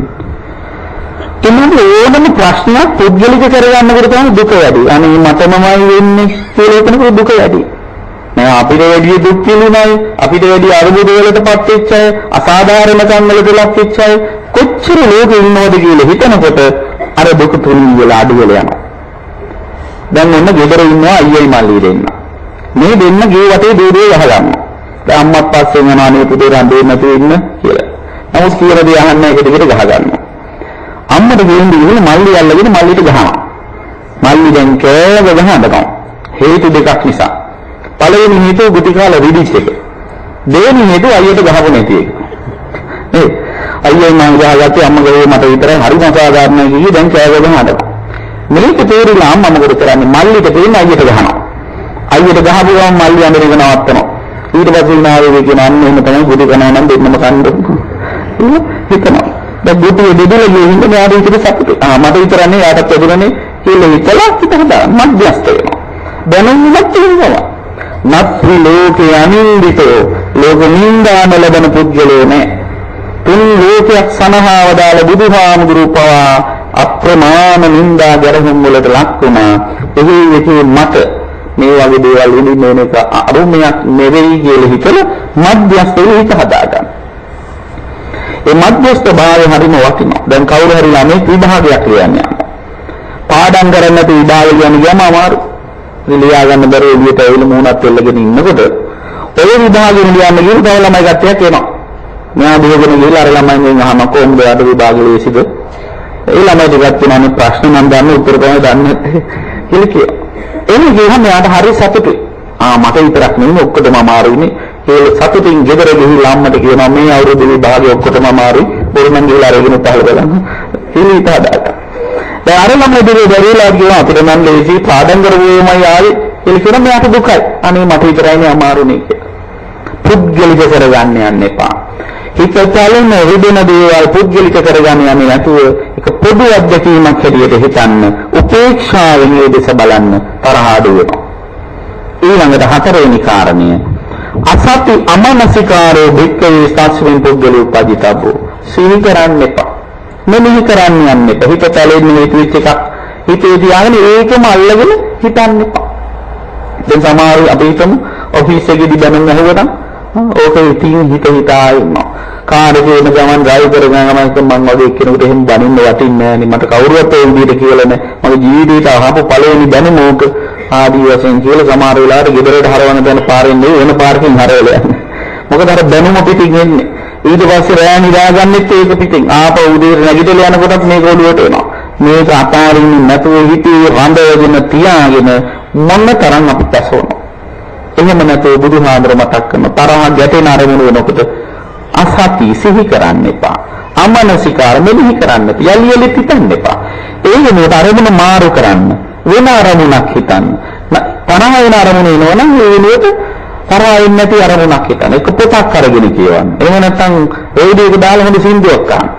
එනම් ඕනම ප්‍රශ්නයක් පුද්ගලික කරගන්නකොට තමයි දුක වැඩි. අනේ මටමමයි වෙන්නේ කියලා හිතනකොට දුක වැඩි. නෑ අපිට වැඩි දුක් පිළිනයි අපිට වැඩි අරුබුද වලටපත් වෙච්ච අය අසාධාරණ කම්වලට ලක් වෙච්ච අය කොච්චර ලෝකෙ ඉන්නවද කියලා හිතනකොට අර දුක තුනී වෙලා අඩු වෙලා යනවා. දැන් ඔන්න ගෙදර ඉන්නවා අයියයි මල්ලි දෙන්න. මේ දෙන්න ගේ වටේ දූරේ ගහගන්නවා. දැන් අම්මත් පස්සේ යනවා නේ පුතේ රඳේ නැතු ඉන්න කියලා. නමුත් කියලා දේ අහන්න එක දිගට ගහගන්නවා. අම්මට ගෙන්නේ ඉන්නේ මල්ලි අල්ලගෙන මල්ලිට ගහනවා. මල්ලි දැන් කෑව ගහනවා. හේතු දෙකක් නිසා. පළවෙනි හේතුව ගුටි කාලා රිදිස් එක. දෙවෙනි හේතුව අයියට ගහපු නැති එක. නේ අයියයි මං ගහගත්තේ අම්මගේ මට විතරයි හරි මසාදාරණයි කිව්වේ දැන් කෑව ගහනවා. මේක තේරිලා අම්මා මොකද කරන්නේ මල්ලිට දෙන්න අයියට ගහනවා. අයියට ගහපු ගමන් මල්ලි අඬන එක නවත්තනවා. ඊට පස්සේ නාවේ කියන අන්න එහෙම තමයි ගුටි කනවා නම් දෙන්නම කන්න. හිතනවා. දැන් ගුටි දෙදෙල ගිහින් මෙයාට විතර සතුටු. මට විතර නේ යාටත් ලැබුණනේ කියලා හිතලා හිත හදා මධ්‍යස්ථ වෙනවා. දැනුම්වත් තියෙනවා. නත්ති ලෝකේ අනින්දිතෝ ලෝක නින්දාන ලැබෙන පුද්ගලෝ නැහැ. තුන් ලෝකයක් සනහා වදාළ බුදුහාමුදුරු පවා අප්‍රමාණ නින්දා ගැරහුම් වලට ලක් වුණා. එහි මට මේ වගේ දේවල් උඩින් එක අරුමයක් නෙවෙයි කියලා හිතලා මධ්‍යස්ථ හිත හදාගන්න. ඒ මධ්‍යස්ථ භාවය හරිම වටිනවා. දැන් කවුරු හරි ළමයි විභාගයක් ලියන්නේ. පාඩම් කරන්න නැති විභාග ලියන්න ගියාම අමාරු. ලියා ගන්න බැරි එළියට ඇවිල්ලා මූණත් එල්ලගෙන ඉන්නකොට ඔය විභාගෙ ලියන්න ගිහින් තව ළමයි ගැටයක් එනවා. මෙයා දුවගෙන ගිහලා අර ළමයින්ගෙන් අහනවා කොහොමද අද විභාගෙ ලේසිද? ඒ ළමයි දෙකක් තියෙනවානේ ප්‍රශ්න මම දන්නේ උත්තර තමයි දන්නේ කියලා කියනවා. එන්නේ ගියහම යාට හරි සතුටුයි. මට විතරක් නෙමෙයි ඔක්කොටම අමාරුයිනේ. ඒ සතුටින් ගෙදර ගිහිල්ලා අම්මට කියනවා මේ අවුරුදු විභාගෙ ඔක්කොටම අමාරුයි. බොරුනම් ගිහලා අරගෙන උත්හල බලන්න. හිලිත හදාගන්න. දැන් අර ළමයි දෙවිලා කියනවා අපිට නම් ලේසි පාඩම් කරගොමයි ආවේ. ඒක කියන මෙයාට දුකයි. අනේ මට විතරයිනේ අමාරුනේ කියලා. පුද්ගලික කරගන්න යන්න එපා. හිත චලන රිදෙන දේවල් පුද්ගලික කරගන්න යන්නේ නැතුව ඒක පොදු අත්දැකීමක් හැටියට හිතන්න. උපේක්ෂාවෙන් ඒ දෙස බලන්න තරහ අඩු වෙනවා. ඊළඟට හතරවෙනි කාරණය අසති අමනසිකාරෝ භික්ඛවේ සාස්ත්‍රින් පුද්ගලෝ උපජිතබ්බෝ. සිහි කරන්න එපා. මෙනෙහි කරන්න යන්න එපා. හිත තැලෙන්නේ වෙච්ච එකක් හිතේ තියාගෙන ඒකම අල්ලගෙන හිතන්න එපා. දැන් සමහර අපි හිතමු ඔෆිස් එකේදී දැනුම් අහුවනම් ඕක ඉතින් හිතා ඉන්නවා. කාර් එකේ යන ගමන් ඩ්‍රයිව් කරගෙන මම වගේ කෙනෙකුට එහෙම බනින්න වටින්නේ නැහැ නේ. මට කවුරුවත් ඒ විදිහට කියලා නැහැ. මගේ ජීවිතේට අහපු පළවෙනි දැනුම ඕක ආදී වශයෙන් කියලා සමහර වෙලාවට ගෙදරට හරවන දැන පාරෙන් නෙවෙයි වෙන පාරකින් හරවලා යන්නේ. මොකද අර දැනුම පිටින් එන්නේ. ඊට පස්සේ රෑ නිදාගන්නෙත් ඒක පිටින්. ආපහු උදේ නැගිටලා යනකොටත් මේක ඔළුවට එනවා. මේක අතාරින්නේ නැතුව හිතේ රඳවගෙන තියාගෙන මොන තරම් අපි පැසවනවා. එහෙම නැතුව බුදුහාමර මතක් කරන තරහ ගැටෙන අරමුණු වෙනකොට අසති සිහි කරන්න එපා. අමනසිකාර මෙනෙහි කරන්න එපා. යලි යලි හිතන්න එපා. ඒ වෙනුවට අරමුණ මාරු කරන්න. වෙන අරමුණක් හිතන්න. තරහ වෙන අරමුණ එනවනම් ඒ වෙනුවට තරහ වෙන්නේ නැති අරමුණක් හිතන්න. එක පොතක් අරගෙන කියවන්න. එහෙම නැත්නම් රේඩියෝ එක දාලා හොඳ සින්දුවක් අහන්න.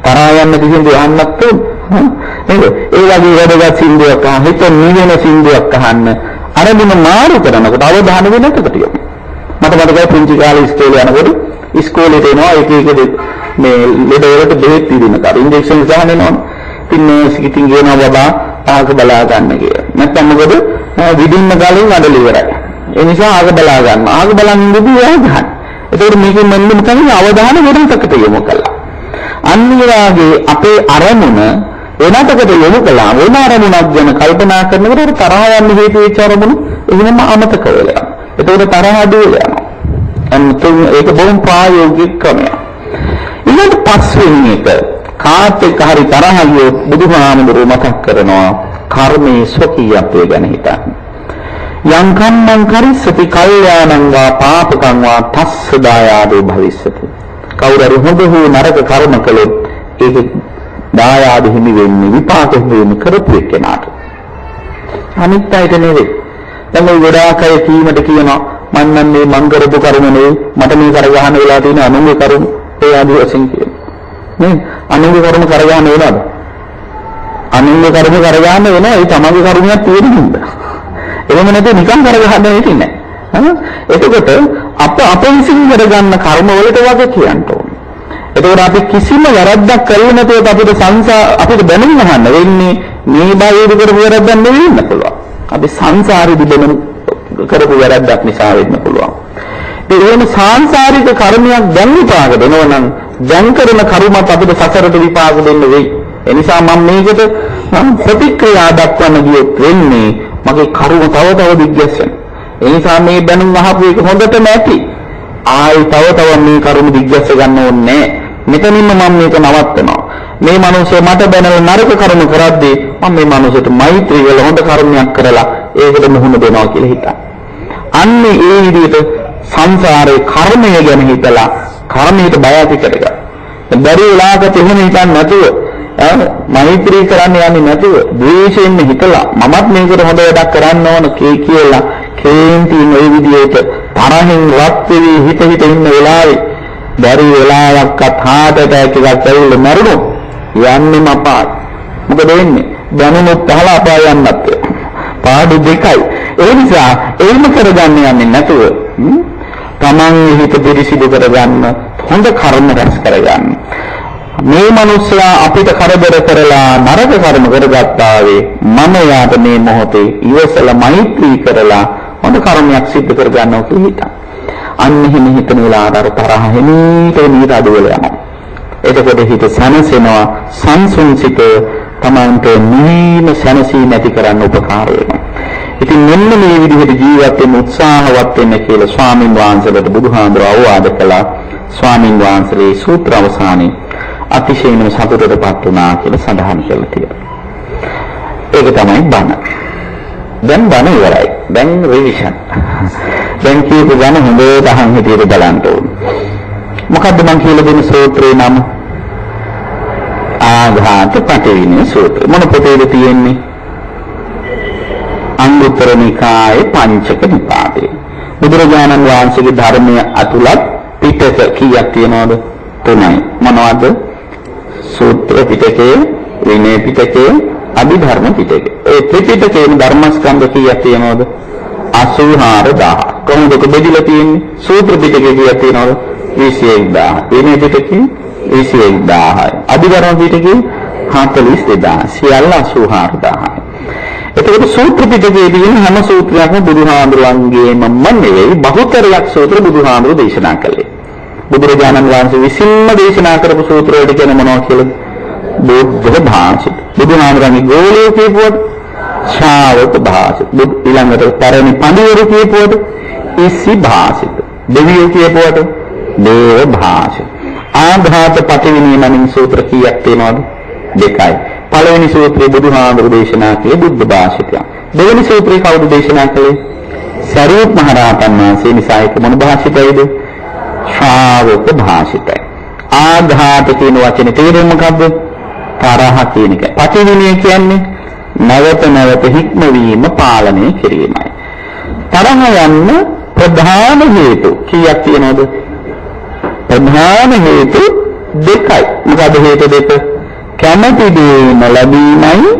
තරහ යන්නේ සින්දුව අහන්නත් නේද? ඒ වගේ වැඩගත් සින්දුවක් අහන්න. හිත නිවෙන සින්දුවක් අහන්න. අරමුණ මාරු කරනකොට අවධානය වෙනකට යොමු. මට මතකයි පුංචි කාලේ ඉස්කෝලේ යනකොට ඉස්කෝලේට එනවා එක මේ ලෙඩ වලට බෙහෙත් දිනන කර ඉන්ජෙක්ෂන් ගන්න එනවා. ඉතින් සිකිතින් ගේනවා බබා ආග බලා ගන්න කියලා. නැත්නම් මොකද විදින්න කලින් අඩල ඉවරයි. ඒ නිසා ආග බලා ගන්න. ආග බලන් ඉඳි ආගහන. ඒකට මේකෙන් මම මොකද අවධානය වෙනකට යොමු කළා. අනිවාර්යයෙන් අපේ අරමුණ වෙනතකට යොමු කළා. වෙන අරමුණක් ගැන කල්පනා කරනකොට තරහ යන්න හේතු වෙච්ච අරමුණ එහෙම අමතක වෙලා. ඒකට තරහ අඩු වෙලා යනවා. අන්තිම ඒක බොහොම ප්‍රායෝගික ක්‍රමයක්. ඊළඟ පස්වෙනි එක කාත් එක්ක හරි තරහ ගියොත් බුදුහාමුදුරුවෝ මතක් කරනවා කර්මයේ ස්වකීයත්වය ගැන හිතන්න. යං කම්මං කරිස්සති කල්යාණං වා පාපකං වා තස්ස දායාදෝ භවිස්සති. කවුරු හරි හොඳ හෝ නරක කර්ම කළොත් ඒක දායාද හිමි වෙන්නේ විපාක හිමි වෙන්නේ කරපු එක්කෙනාට. අනිත් අයට නෙවෙයි. දැන් ඔය ගොඩාක් අය කීමට කියනවා මම නම් මේ මං කරපු කර්ම නෙවෙයි මට මේ කරගහන වෙලා තියෙන අනුන්ගේ කර්ම ඒ ආදී වශයෙන් කියන. නේ අනුන්ගේ කර්ම කරගහන වෙනවද? අනුන්ගේ කර්ම කරගහන වෙනවා ඒ තමන්ගේ කර්මයක් තියෙන හින්දා. එහෙම නැත්නම් නිකන් කරගහන්න හිටින්නේ නැහැ. එතකොට අප විසින් කරගන්න කර්ම වලට වගේ කියන්න ඕනේ. එතකොට අපි කිසිම වැරද්දක් කළේ නැතුව අපිට දැනුම් ගන්න වෙන්නේ මේ බාහිර කරපු වැරද්දක් නෙවෙයි වෙන්න පුළුවන්. අපි සංසාරෙදි දැනුම් කරපු වැරද්දක් නිසා වෙන්න පුළුවන්. ඒ වෙන සාංශාරික කර්මයක් දැන් විපාක දෙනවා නම් දැන් කරන කර්මات අපිට සසරට විපාක දෙන්න වෙයි. ඒ නිසා මම මේකට ප්‍රතික්‍රියා දක්වන්න ගියොත් වෙන්නේ මගේ කර්ම තව දිග්ගැස්සෙන. ඒ නිසා මේ දැනුම් අහපු එක හොඳට නැති. ආයි තව මේ කර්ම දිග්ගැස්ස ගන්න ඕනේ නැහැ. මෙතනින්ම මම මේක නවත්තනවා. මේ මිනිස්සු මට බැනලා නරක කර්ම කරද්දී මම මේ මිනිසුන්ට මෛත්‍රී වල හොඳ කර්මයක් කරලා ඒකට මුහුණ දෙනවා කියලා හිතන්න. අන්නේ ඒ විදිහට සංසාරේ කර්මය ගැන හිතලා කර්මයට බය ඇති කරගන්න. බැරි වෙලාවකට එහෙම හිතන්නේ නැතුව මෛත්‍රී කරන්න යන්නේ නැතුව ද්වේෂයෙන් හිතලා මමත් මේකට හොඳ වැඩක් කරන්න ඕන කියලා කේන්ති මේ විදිහට තරහින් රත් වෙවි හිත ඉන්න වෙලාවේ බැරි වෙලාවක්වත් හાર્ට් ඇටැක් එකක් ඇවිල්ලා මරුණොත් යන්නේ මපාත්. මොකද වෙන්නේ? දැනුනොත් පහල අපාය යන්නත්. පාඩු දෙකයි. ඒ නිසා එහෙම කරගන්න යන්නේ නැතුව තමන්ගේ හිත පිරිසිදු කරගන්න හොඳ කර්ම රැස් කරගන්න. මේ මිනිස්සයා අපිට කරදර කරලා නරක කර්ම කරගත්තා වේ මම යාට මේ මොහොතේ ඉවසලා මෛත්‍රී කරලා හොඳ කර්මයක් සිද්ධ කරගන්නවා කියලා හිතන්න. අන්න එහෙම හිතන වෙලාවට අර තරහ හිමීට නිත අඩුවල යනවා. එතකොට හිත සැනසෙනවා, සංසුන් සිත තමන්ට නිවීම සැනසීම ඇති කරන්න උපකාර වෙනවා. ඉතින් මෙන්න මේ විදිහට ජීවත් වෙන්න උත්සාහවත් වෙන්න කියලා ස්වාමින් වහන්සේට බුදුහාමුදුරුවෝ අවවාද කළා. ස්වාමින් වහන්සේ සූත්‍ර අවසානයේ අතිශයින්ම සතුටටපත් වුණා කියලා සඳහන් කරලා තියෙනවා. ඒක තමයි බණ. දැන් බණ ඉවරයි. දැන් රිවිෂන්. දැන් කියපු ගමන් හොඳට අහන් හිටියට බලන්න ඕනේ. මොකද්ද මම කියලා දෙන සූත්‍රේ නම? ආඝාත පටිවිණය සූත්‍රය. මොන පොතේද තියෙන්නේ? අංගුත්තර නිකායේ පංචක නිපාතේ. බුදුරජාණන් වහන්සේගේ ධර්මයේ අතුලත් පිටක කීයක් තියෙනවද? 3යි. මොනවද? සූත්‍ර පිටකේ, විනය පිටකේ, අභිධර්ම පිටකේ. ඒ ත්‍රිපිටකයේ ධර්මස්කන්ධ කීයක් තියෙනවද? 84000. කොහොමද බෙදලා තියෙන්නේ? සූත්‍ර පිටකේ කීයක් තියෙනවද? 21000. විනය පිටකේ 21000යි. අභිධර්ම පිටකේ 42000. සියල්ල 84000යි. එතකොට සූත්‍ර පිටකයේ තියෙන හැම සූත්‍රයක්ම බුදුහාමුදුරන්ගේම නෙවෙයි බහුතරයක් සූත්‍ර බුදුහාමුදුරු දේශනා කළේ. බුදුරජාණන් වහන්සේ විසින්ම දේශනා කරපු සූත්‍ර වලට කියන මොනවා කියලාද? බුද්ධ භාෂිත. බුදුහාමුදුරන්ගේ ගෝලිය කියපුවට ශ්‍රාවක භාෂිත. ඊළඟට පරණ පඬිවරු කියපුවට ඉසි භාෂිත. දෙවියෝ කියපුවට දේව භාෂිත. ආඝාත පටිවිණය නමින් සූත්‍ර කීයක් තියෙනවද? 2යි. පළවෙනි සූත්‍රයේ බුදුහාමුදුරු දේශනා කළේ බුද්ධ භාෂිතය. දෙවෙනි සූත්‍රයේ කවුද දේශනා කළේ? සරියුත් මහ රහතන් වහන්සේ. නිසා ඒක මොන භාෂිතයද? ශ්‍රාවක භාෂිතය. ආඝාත කියන වචනේ තේරුම මොකද්ද? තරහ කියන එක. පටිවිණය කියන්නේ නැවත නැවත හික්මවීම, පාලනය කිරීමයි. තරහ යන්න ප්‍රධාන හේතු කීයක් තියෙනවද? ප්‍රධාන හේතු 2යි. මොකද හේතු 2? කැමැති දේ ලැබීමයි,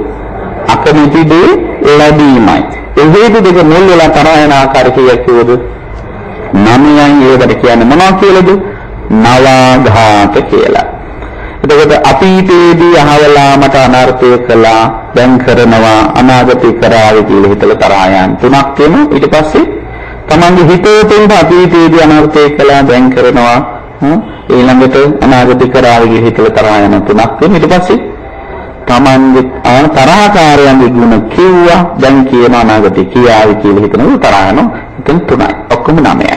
අකමැති දේ ලැබීමයි. ඒ හේතු දෙක මුල් වෙලා තරහ යන ආකාරය කියවද? 9යි. ඒකට කියන්නේ මොනවා කියලාද? නවාඝාත කියලා. එතකොට අතීතයේදී අහවලා මට අනර්ථය කළා, දැන් කරනවා, අනාගතේ කරාවි කියලා හිතලා තරහ යන 3ක් වෙනවා. ඊට පස්සේ තමන්ගේ හිතේ තියෙන අතීතයේදී අනර්ථය කළා, දැන් කරනවා, ඊළඟට අනාගතේ කරාවි කියලා හිතලා තරහ යන 3ක් වෙනවා. ඊට පස්සේ තමන්ගේ තරහකාරයන්ගේ ගුණ කිව්වා, දැන් කියන අනාගතේ කියාවි කියලා හිතනවා තරහ යනවා. එතන 3යි. ඔක්කොම 9යි.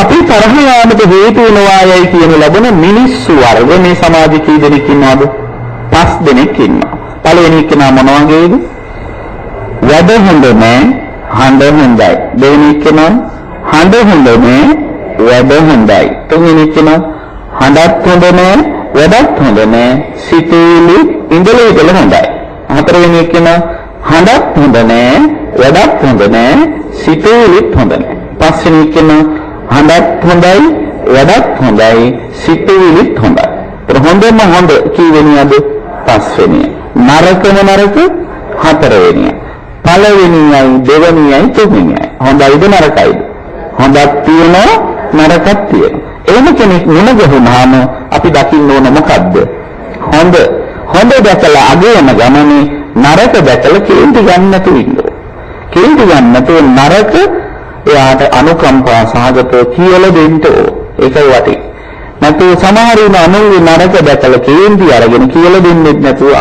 අපි තරහ යාමට හේතු වෙනවායයි කියන ලබන මිනිස්සු වර්ග මේ සමාජයේ කී දෙනෙක් ඉන්නවද? 5 දෙනෙක් ඉන්නවා. පළවෙනි කෙනා මොන වගේද? වැඩ හොඳ නෑ, හඬ හොඳයි. දෙවෙනි කෙනා හඬ හොඳ නෑ, වැඩ හොඳයි. තුන්වෙනි කෙනා හඬත් හොඳ නෑ, වැඩත් හොඳ නෑ, සිතේලි ඉඳලා හොඳයි. හතරවෙනි කෙනා හඬත් හොඳ නෑ, වැඩත් හොඳ නෑ, සිතේලිත් හොඳ නෑ. පස්වෙනි කෙනා හඬත් හොඳයි, වැඩත් හොඳයි, සිතුවිලිත් හොඳයි. හොඳම හොඳ කීවෙනියද? 5 වෙනිය. නරකම නරක 4 වෙනිය. පළවෙනියයි, දෙවෙනියයි, තුන්වෙනියයි. හොඳයිද නරකයිද? හොඳක් තියෙනවා, නරකක් තියෙනවා. එහෙම කෙනෙක් මුණ ගැහුනහම අපි දකින්න ඕන මොකද්ද? හොඳ දැකලා අගයන ගමනේ නරක දැකලා කේන්ති ගන්න නැතුව ඉන්න ඕන. කේන්ති ගන්න නැතුව නරක එයාට අනුකම්පා සහගතව කියලා දෙන්න ඕන. ඒකයි වටේ. නැත්නම් සමහර වෙන අනුන්ගේ නරක දැකලා කේන්ති අරගෙන කියලා දෙන්නේ නැතුව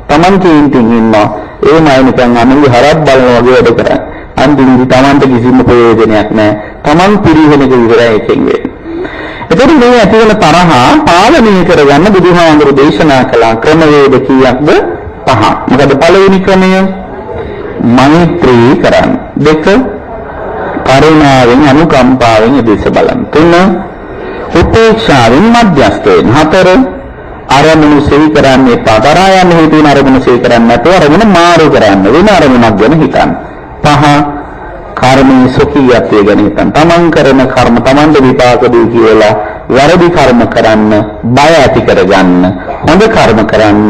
Taman කේන්තින් ඉන්නවා. ඒ මයි නිකන් අනුන්ගේ හරක් බලනවා වගේ වැඩ කරන්නේ. අන්තිමට Tamanට කිසිම ප්‍රයෝජනයක් නැහැ. Taman පිරිහෙනක විතරයි එකෙන් වෙන්නේ. එතකොට මේ ඇති වෙන තරහ පාලනය කරගන්න බුදුහාමුදුරු දේශනා කළ ක්‍රමවේද කීයක්ද? 5. මොකද පළවෙනි ක්‍රමය මෛත්‍රී කරන්න. 2 කරුණාවෙන් අනුකම්පාවෙන් දේශ බලන්න. 3 උපේක්ෂාවෙන් මධ්‍යස්ථ වෙන්න. 4 අරමුණු සෙවි කරන්නේ පතරා යන හේතු වෙන අරමුණු සෙවි කරන්නේ නැතුව අරමුණ මාරු කරන්න වෙන අරමුණක් ගැන හිතන්න. 5 කර්මයේ සුඛියත්වය ගැන හිතන්න. තමන් කරන කර්ම තමන්ට විපාක දෙයි කියලා වැරදි කර්ම කරන්න බය ඇති කරගන්න. හොඳ කර්ම කරන්න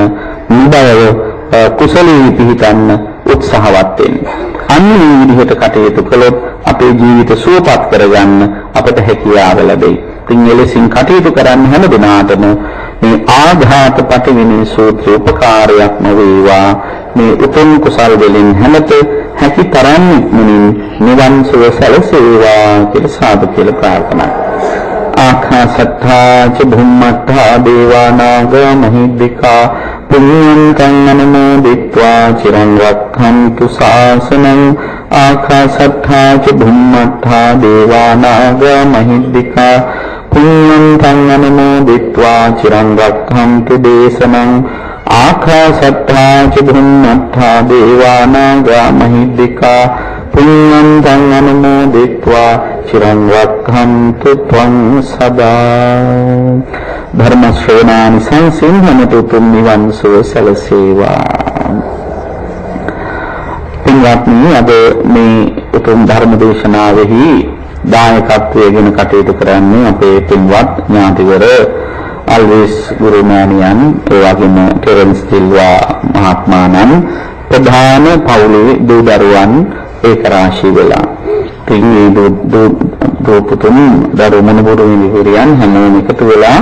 නිබයව කුසලයේ පිහිටන්න උත්සාහවත් වෙන්න. අන්නේ විදිහට කටයුතු කළොත් අපේ ජීවිත සුවපත් කරගන්න අපට හැකියාව ලැබෙයි. ඉතින් එලෙසින් කටයුතු කරන්න හැම දිනාටම මේ ආඝාත පටිවිණී සූත්‍ර උපකාරයක්ම වේවා. මේ උතුම් කුසල් වලින් හැමත හැකි තරම් මුනින් නිවන් සුව සැලසේවා කියලා සාදු කියලා ප්‍රාර්ථනා. ආකාශත්තා ච භුම්මත්තා දේවානාගා මහිද්దికා පුඤ්ඤන්තං අනුමෝදිत्वा චිරං රක්ඛන්තු ශාසනං. ආකාශත්තා ච භුම්මත්තා දේවානාගා මහිද්దికා පුඤ්ඤන්තං අනුමෝදිत्वा චිරං රක්ඛන්තු දේශනං. ආකාශත්තා ච භුම්මත්තා දේවානාගා මහිද්దికා පුඤ්ඤන්තං අනුමෝදිत्वा චිරං රක්ඛන්තු ත්වං සදා. ධර්ම ශ්‍රවණානි සංසිංහනතු තුම් නිවන් සුව සැලසේවා. පින්වත්නි, අද මේ උතුම් ධර්ම දේශනාවෙහි දායකත්වයෙන් කටයුතු කරන්නේ අපේ පින්වත් ඥාතිවර අල්විස් ගුරුමෑණියන්, ඒ වගේම ටෙරන්ස් සිල්වා මහත්මයාණන්, ප්‍රධාන පවුලේ දූ දරුවන් ඒක රාශී වෙලා. ඉතින් මේ දූ පුතුන් දරු මනබුරු විහිරියන් හැමෝම එකතු වෙලා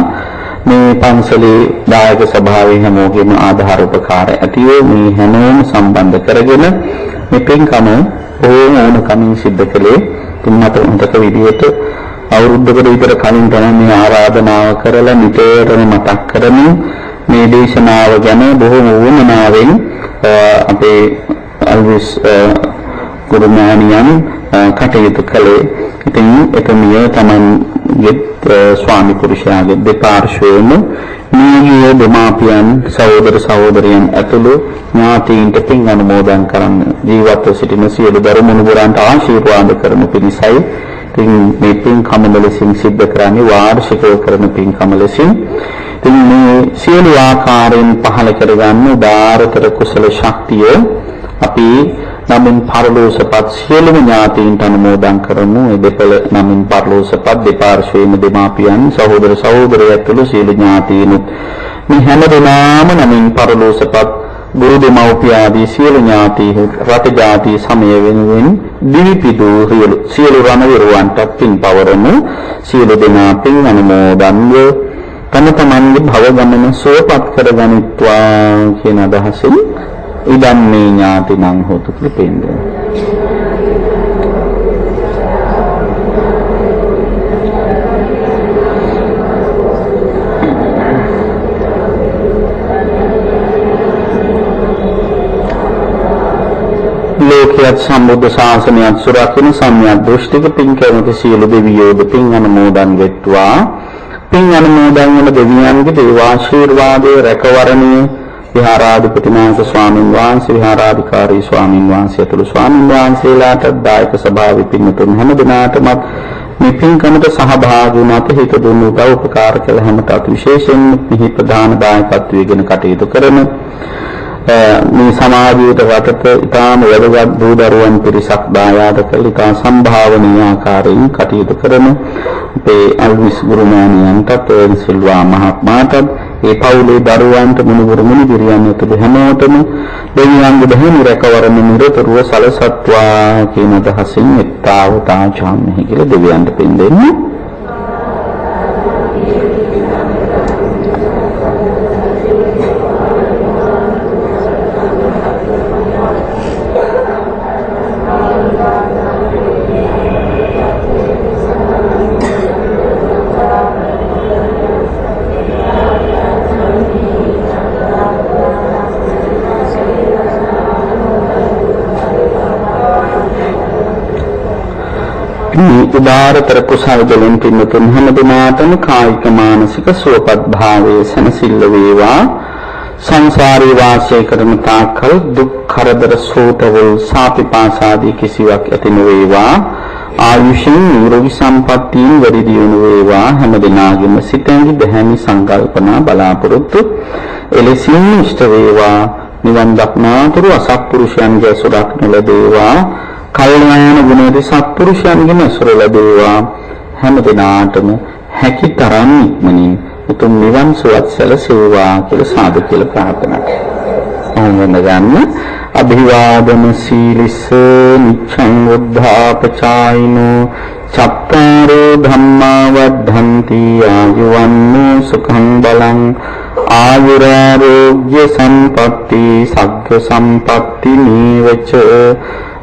මේ පන්සලේ දායක සභාවේ හැමෝගෙම ආධාර උපකාර ඇතිව මේ හැමෝම සම්බන්ධ කරගෙන මේ පින්කම ඕනකමින් සිද්ධ කළේ. ඉතින් මට උන්ට විදියට අවුරුද්දකට විතර කලින් තමයි මේ ආරාධනාව කරලා නිතරම මතක් කරමින් මේ දේශනාව ගැන බොහොම වුණාවෙන් අපේ අල්විස් ගුරුමෑණියන් කටයුතු කළේ. ඉතින් එතුමිය තමන්ගේ ස්වාමි පුරුෂයාගේ දෙපාර්ශ්වයේම නියමිත දෙමාපියන්, සහෝදර සහෝදරියන් ඇතුළු ඥාතීන්ට පින් අනුමෝදන් කරන්න ජීවත්ව සිටින සියලු දරුමුණුබුරන්ට ආශිර්වාද කරන පිණිසයි ඉතින් මේ පින්කම ලෙසින් සිද්ධ කරන්නේ වාර්ෂිකව කරන පින්කම ලෙසින්. ඉතින් මේ සියලු ආකාරයෙන් පහළ කරගන්න උදාාරතර කුසල ශක්තිය අපි නමින් පරලෝසපත් සියලුම ඥාතීන්ට අනුමෝදන් කරමු. ඒ දෙපළ නමින් පරලෝසපත් දෙපාර්ශ්වයේම දෙමාපියන්, සහෝදර සහෝදරයන් ඇතුළු සියලු ඥාතීන් මේ හැම දෙනාම නමින් පරලෝසපත් ගුරු දෙමව්පිය ආදී සියලු ඥාතීහු රට ජාති සමය වෙනුවෙන් දිවිපිදු සියලු රණවිරුවන්ට පින් පවරමු. සියලු දෙනා පින් අනුමෝදන්ව තම තමන්ගේ භව ගමන සුවපත් කරගනිත්වා කියන අදහසින් ඉදන්නේ ඥාතිනං හොතු පිළිපෙන්ද. ලෝකයේ සම්බුද්ධ ශාසනයත් සුරකින්න සම්‍යක් දෘෂ්ටික පින් කැමති සියලු දෙවියෝද පින් අනුමෝදන් වෙත්වා. පින් අනුමෝදන් වන දෙවියන්ගේ දේවාශීර්වාදයේ රැකවරණය විහාරාධිපති නායක ස්වාමීන් වහන්සේ, විහාරාධිකාරී ස්වාමීන් වහන්සේ ඇතුළු ස්වාමීන් වහන්සේලාට, දායක සභාවේ පින්තුන් හැම දිනාටම මේ පින්කමට සහභාගී වුණ අප හිත දුන්නු උපකාර කළ හැමට අති විශේෂයෙන් මෙහි ප්‍රධාන දායකත්වයෙන් කටයුතු කරන මේ සමාජයට රටට ඉතාම වැදගත් දූ දරුවන් පිරිසක් දායාද කළ ඉතා සම්භාවනීය ආකාරයෙන් කටයුතු කරන අපේ අල්විස් ගුරුමෑණියන්ටත්, සිල්වා මහත්මයාටත්, ඒ පවුලේ දරුවන්ට, මුණුබුරු මුණුබිරියන් ඇතුළු හැමෝටම දෙවියන්ගේ බැහැමි රැකවරණ නිරතුරුව සලසත්වා කියන අදහසින් එත්තාවතා චාම්මහි කියලා දෙවියන්ට පින් දෙන්න. උදාාරතර කුසල වලින් පින්තුන් හැම දිනාටම කායික මානසික සුවපත් භාවයේ සැනසෙල්ල වේවා. සංසාරේ වාසය කරන තාක්කල් දුක් කරදර සෝතවල් සාපිපාසාදී කිසිවක් ඇති නොවේවා. ආයුෂයෙන් නිරෝගී සම්පන්නියෙන් වැඩි දියුණු වේවා. හැම දිනාගෙම සිතෙන් බැහැමි සංකල්පනා බලාපොරොත්තු එලෙසින් ඉෂ්ට වේවා. නිවන් දක්නාතුරු අසත්පුරුෂයන්ගේ සුරක් නොලැබේවා. කල්යාණ ගුණදී සත්පුරුෂයන්ගෙන් ඇසුර ලැබේවා. හැම දිනාටම හැකි තරම් ඉක්මනින් උතුම් නිවන් සුවත් සැලසේවා කියලා සාදු කියලා ප්‍රාර්ථනා කරනවා. අභිවාදන සීලිස නිච්ඡං වද්ධාපචායිනෝ චත්තාරෝ ධම්මා වද්ධන්ති භවಂತಿ ආයුවන්නෝ සුඛං බලං ආයුරාෝග්‍ය සම්පatti සග්ග සම්පatti නීවච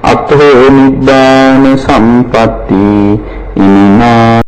අතෝ නිබ්බාන සම්පatti ඉමිනා